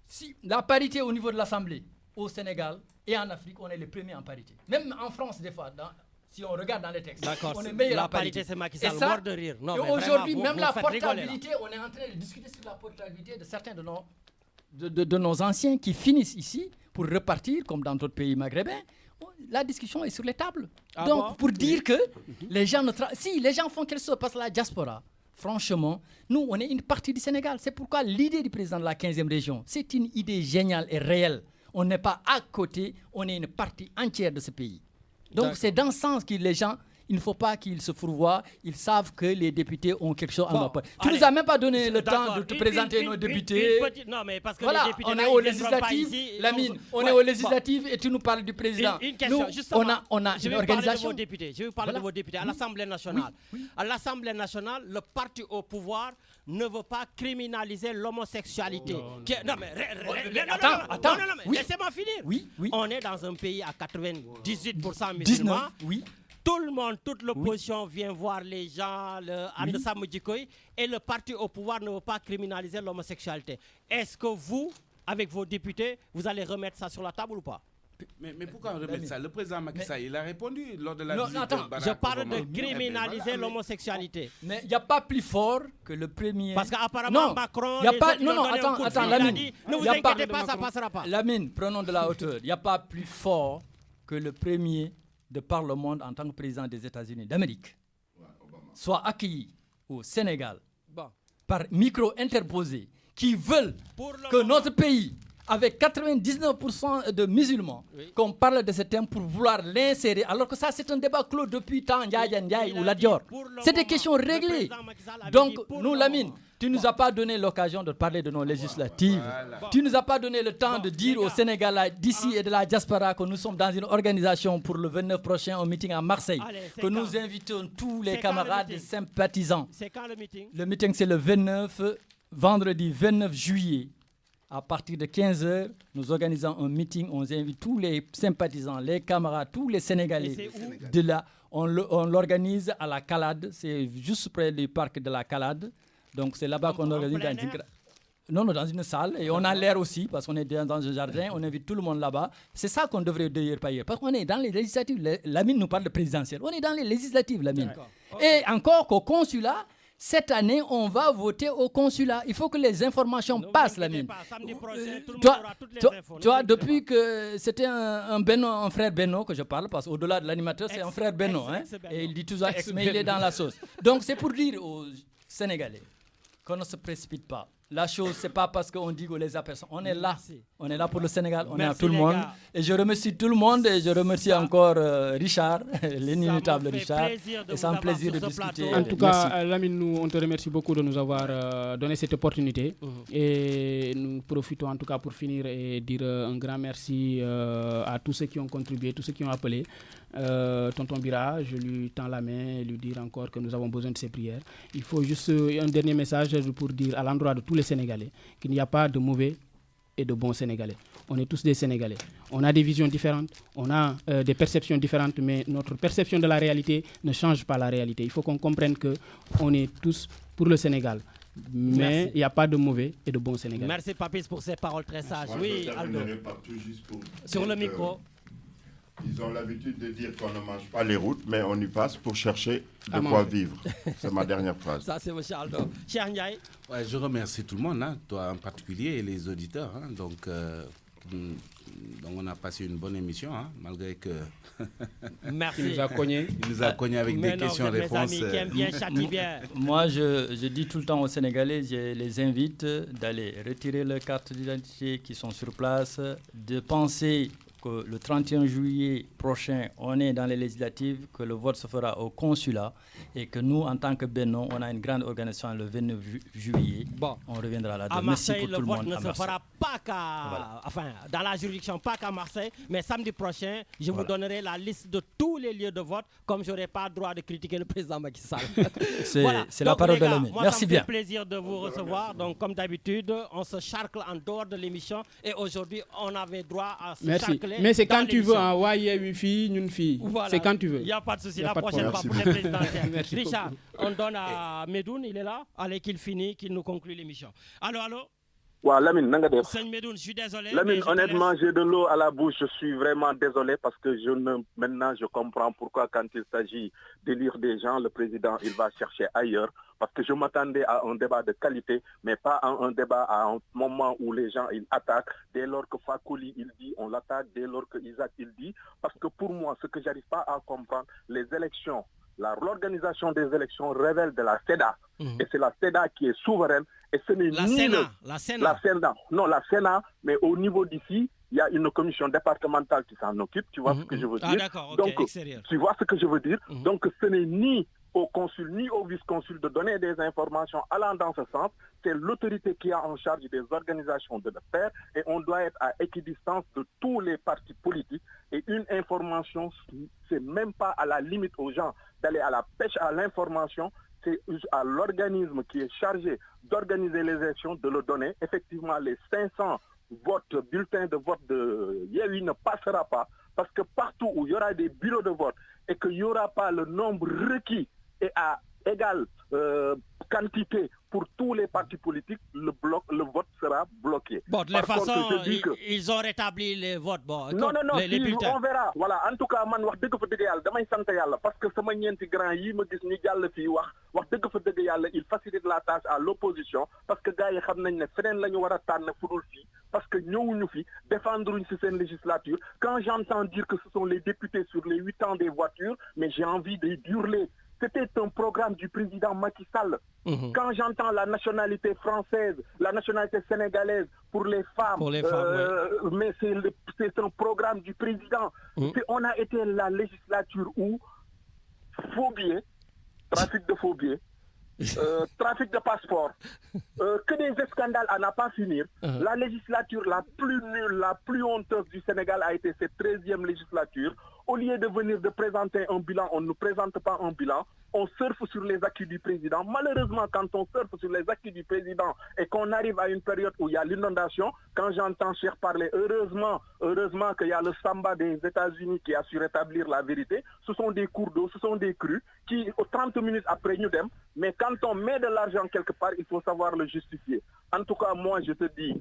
Si la parité au niveau de l'Assemblée, au Sénégal et en Afrique, on est les premiers en parité. Même en France, des fois, si on regarde dans les textes, on est meilleur la parité. C'est Macky Sall, mort de rire. Non, et aujourd'hui, même la portabilité, on est en train de discuter sur la portabilité de certains de nos anciens qui finissent ici pour repartir, comme dans d'autres pays maghrébins. La discussion est sur les tables. Donc, pour dire que les gens si les gens font quelque chose parce que la diaspora, franchement, nous, on est une partie du Sénégal. C'est pourquoi l'idée du président de la 15e région, c'est une idée géniale et réelle. On n'est pas à côté, on est une partie entière de ce pays. Donc c'est dans ce sens que les gens, il ne faut pas qu'ils se fourvoient. Ils savent que les députés ont quelque chose à nous apporter. Tu ne nous as même pas donné le temps de te présenter nos députés. Non, mais parce que voilà, les députés, on est aux législatives, Lamine, on est aux législatives et tu nous parles du président. Une question, nous, justement, on a une organisation. Je vais vous parler de vos députés à l'Assemblée nationale. À l'Assemblée nationale, le parti au pouvoir ne veut pas criminaliser l'homosexualité. Non, mais attends, laissez-moi finir. Oui. On est dans un pays à 98% musulmans. Oui. Tout le monde, toute l'opposition vient voir les gens, et le parti au pouvoir ne veut pas criminaliser l'homosexualité. Est-ce que vous, avec vos députés, vous allez remettre ça sur la table ou pas? Mais pourquoi on remet ça? Le président Macky Sall, il a répondu lors de la visite de Barack Obama. Je parle de criminaliser l'homosexualité. Mais il n'y a pas plus fort que le premier. Parce qu'apparemment Macron, attends, Lamine. Ne vous inquiétez pas, ça ne passera pas. Lamine, prenons de la hauteur. Il n'y a pas plus fort que le premier de par le monde en tant que président des États-Unis d'Amérique soit accueilli au Sénégal par micro interposés qui veulent que notre pays, avec 99% de musulmans, qu'on parle de ce thème pour vouloir l'insérer, alors que ça c'est un débat clos depuis tant Ndiaye ou Ladior. C'est des questions réglées. Donc nous, Lamine, tu ne nous as pas donné l'occasion de parler de nos législatives. Tu ne nous as pas donné le temps de dire au Sénégal d'ici et de la diaspora que nous sommes dans une organisation pour le 29 prochain, un meeting à Marseille, que nous invitons tous les camarades et sympathisants. C'est quand le meeting? Le meeting c'est le 29, vendredi 29 juillet. À partir de 15h, nous organisons un meeting. On invite tous les sympathisants, les camarades, tous les Sénégalais. De là, on l'organise à la Calade. C'est juste près du parc de la Calade. Donc c'est là-bas qu'on organise dans une salle. Et on a l'air aussi, parce qu'on est dans un jardin. On invite tout le monde là-bas. C'est ça qu'on devrait d'ailleurs payer. Parce qu'on est dans les législatives. Lamine nous parle de présidentielle. On est dans les législatives, Lamine. Et encore qu'au consulat, cette année, on va voter au consulat. Il faut que les informations passent, Lamine. Toi, depuis que c'était un frère Beno que je parle, parce qu'au-delà de l'animateur, c'est un frère Beno. Et il dit toujours ex, mais il est dans la sauce. Donc, c'est pour dire aux Sénégalais qu'on ne se précipite pas. La chose, c'est pas parce qu'on dit qu'on les a personne. On est là. On est là pour le Sénégal. On est à tout le monde. Et je remercie tout le monde. Et je remercie encore Richard, l'inéluctable Richard. Et c'est un plaisir de discuter. En tout cas, Lamine, nous, on te remercie beaucoup de nous avoir donné cette opportunité. Et nous profitons en tout cas pour finir et dire un grand merci à tous ceux qui ont contribué, tous ceux qui ont appelé. Tonton Bira, je lui tends la main et lui dire encore que nous avons besoin de ses prières. Il faut juste un dernier message pour dire à l'endroit de tous les Sénégalais qu'il n'y a pas de mauvais et de bons Sénégalais. On est tous des Sénégalais. On a des visions différentes, on a des perceptions différentes, mais notre perception de la réalité ne change pas la réalité. Il faut qu'on comprenne qu'on est tous pour le Sénégal. Mais il n'y a pas de mauvais et de bons Sénégalais. Merci Papis pour ces paroles très sages. Oui, Aldo. Sur le micro. Ils ont l'habitude de dire qu'on ne mange pas les routes, mais on y passe pour chercher de quoi vivre. C'est ma dernière phrase. Ça, c'est M. Aldo. Cher Ndiaye. Ouais, je remercie tout le monde, toi en particulier, et les auditeurs. Donc, on a passé une bonne émission, malgré que... Merci. Il nous a cogné avec des questions-réponses. Moi, je dis tout le temps aux Sénégalais, je les invite d'aller retirer leurs cartes d'identité qui sont sur place, de penser que le 31 juillet prochain, on est dans les législatives, que le vote se fera au consulat et que nous, en tant que Benno, on a une grande organisation le 29 juillet. Bon. On reviendra là-dedans. À Marseille, le vote ne se fera pas dans la juridiction, pas qu'à Marseille, mais samedi prochain, je vous donnerai la liste de tous les lieux de vote, comme je n'aurai pas le droit de critiquer le président Macky Sall. C'est la parole de l'ami. Merci bien. Ça me fait plaisir de vous recevoir. Donc, comme d'habitude, on se charcle en dehors de l'émission et aujourd'hui, on avait droit à se charcler. Mais c'est quand tu veux, une fille, une fille. Voilà. C'est quand tu veux. Il n'y a pas de souci. La prochaine fois pour les présidentielles. Richard, on donne à Medoun, il est là. Allez, qu'il finit, qu'il nous conclue l'émission. Allô. Ouais, Lamine, Nangadef. Seigne Medoun, je suis désolé. Lamine, honnêtement, j'ai de l'eau à la bouche. Je suis vraiment désolé parce que maintenant, je comprends pourquoi quand il s'agit d'élire des gens, le président, il va chercher ailleurs. Parce que je m'attendais à un débat de qualité, mais pas à un débat à un moment où les gens ils attaquent. Dès lors que Fakouli il dit, on l'attaque. Dès lors que Isaac il dit. Parce que pour moi, ce que j'arrive pas à comprendre, les élections, l'organisation des élections révèle de la CEDA. Et c'est la CEDA qui est souveraine. Et ce n'est la Sénat. Non, la Sénat. Mais au niveau d'ici, il y a une commission départementale qui s'en occupe, tu vois ce que je veux dire. Ah d'accord, ok, donc, extérieur. Tu vois ce que je veux dire. Donc ce n'est ni au consul ni au vice-consul de donner des informations allant dans ce sens. C'est l'autorité qui a en charge des organisations de le faire et on doit être à équidistance de tous les partis politiques. Et une information, c'est même pas à la limite aux gens d'aller à la pêche à l'information, c'est à l'organisme qui est chargé d'organiser les élections de le donner. Effectivement, les 500 bulletins de vote de Yewwi ne passera pas parce que partout où il y aura des bureaux de vote et qu'il n'y aura pas le nombre requis et à égale quantité pour tous les partis politiques, le vote sera bloqué. Bon, de toute façon, ils ont rétabli les votes. Bon, non, les bulletins. On verra. Voilà, en tout cas, man wax deug fa deug yalla damay sante yalla parce que sama ñenti grand yi ma gis ni jall fi wax deug fa deug yalla il facilite la tâche à l'opposition parce que gars yi xam nañ ne feneen lañu wara tan fudul fi parce que ñewuñu fi défendre une certaine législature. Quand j'entends dire que ce sont les députés sur les 8 ans des voitures, mais j'ai envie de hurler. C'était un programme du président Macky Sall. Quand j'entends la nationalité française, la nationalité sénégalaise pour les femmes, mais c'est un programme du président. On a été la législature où faux billets, trafic de faux billets, trafic de passeports, que des scandales à n'en pas finir. La législature la plus nulle, la plus honteuse du Sénégal a été cette 13e législature. Au lieu de venir de présenter un bilan, on ne nous présente pas un bilan. On surfe sur les acquis du président. Malheureusement, quand on surfe sur les acquis du président et qu'on arrive à une période où il y a l'inondation, quand j'entends Cheikh parler, heureusement qu'il y a le Samba des États-Unis qui a su rétablir la vérité. Ce sont des cours d'eau, ce sont des crues qui, 30 minutes après, nous donnent. Mais quand on met de l'argent quelque part, il faut savoir le justifier. En tout cas, moi, je te dis,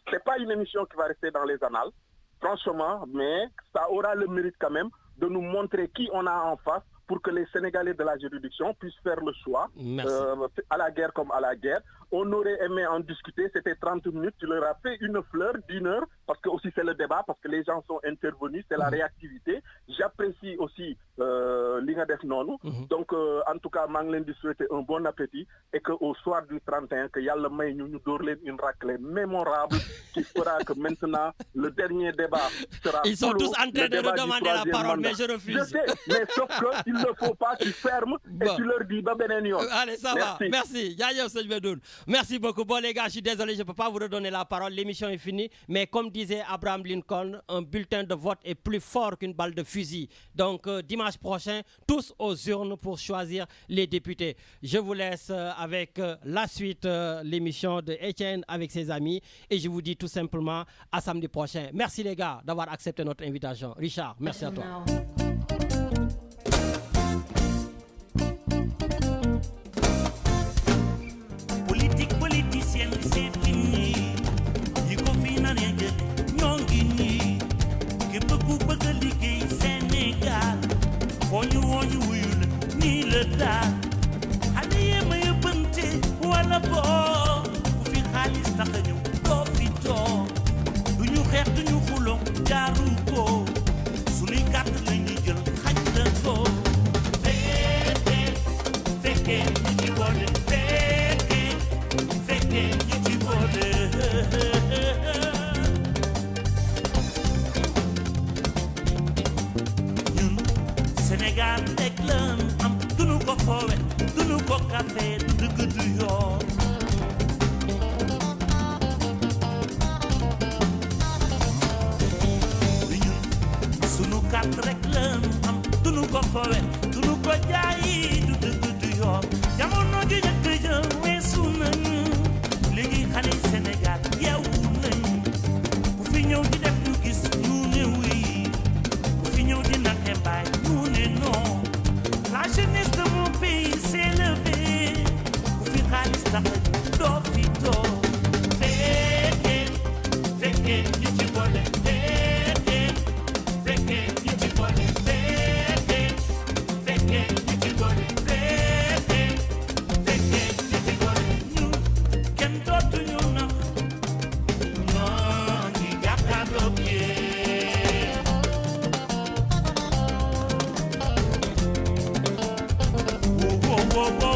c'est pas une émission qui va rester dans les annales. Franchement, mais ça aura le mérite quand même de nous montrer qui on a en face pour que les Sénégalais de la juridiction puissent faire le choix, à la guerre comme à la guerre. On aurait aimé en discuter, c'était 30 minutes, tu leur as fait une fleur d'1 heure, parce que aussi c'est le débat, parce que les gens sont intervenus, c'est la réactivité. J'apprécie aussi l'Inga Def Nonou. Donc, en tout cas, Manglen de souhaiter un bon appétit et qu'au soir du 31, que Yalla May nous donne une raclée mémorable qui fera que maintenant, le dernier débat sera... Ils sont tous en train de redemander la parole, mais je refuse. Je sais, mais sauf qu'il ne faut pas, tu fermes et tu leur dis, allez, ça va, merci. Yaya Sejbedoun. Merci beaucoup. Bon, les gars, je suis désolé, je ne peux pas vous redonner la parole. L'émission est finie. Mais comme disait Abraham Lincoln, un bulletin de vote est plus fort qu'une balle de fusil. Donc, dimanche prochain, tous aux urnes pour choisir les députés. Je vous laisse avec la suite, l'émission de Etienne avec ses amis. Et je vous dis tout simplement à samedi prochain. Merci, les gars, d'avoir accepté notre invitation. Richard, merci à toi. C'est fini yi ko fi na ne jël ñoo ngi nii képp ku bëgg a liggéey Sénégal ñu wuyul nii la daal xale yee ma yëbbante wala boo ku fi xaalis tax a ñëw doo fi toog du ñu xeex du ñu xuloo jaaru ko suñuy carte la ñuy jël xaj la ko fekkee ñu ci boole ñun Sénégal rek lan am duñu ko foowe duñu ko café dëgg du yoon ñun sunu carte rek lan am duñu ko foowe duñu ko jaayi du dëgg du yoon jamono ji njëkk ja weesu nañu léegi xale Sénégal yeewu nañ bu fi ñëw di def ñu gis ñu ne oui bu fi ñëw di naxe mbaay ñu ne non la jeunesse de mon pays s'est levée bu fi xaalis tax doo fi toog fekkee ñu ci boole fekkee ñu ci boole fekkee ñu ci boole whoa, whoa, whoa.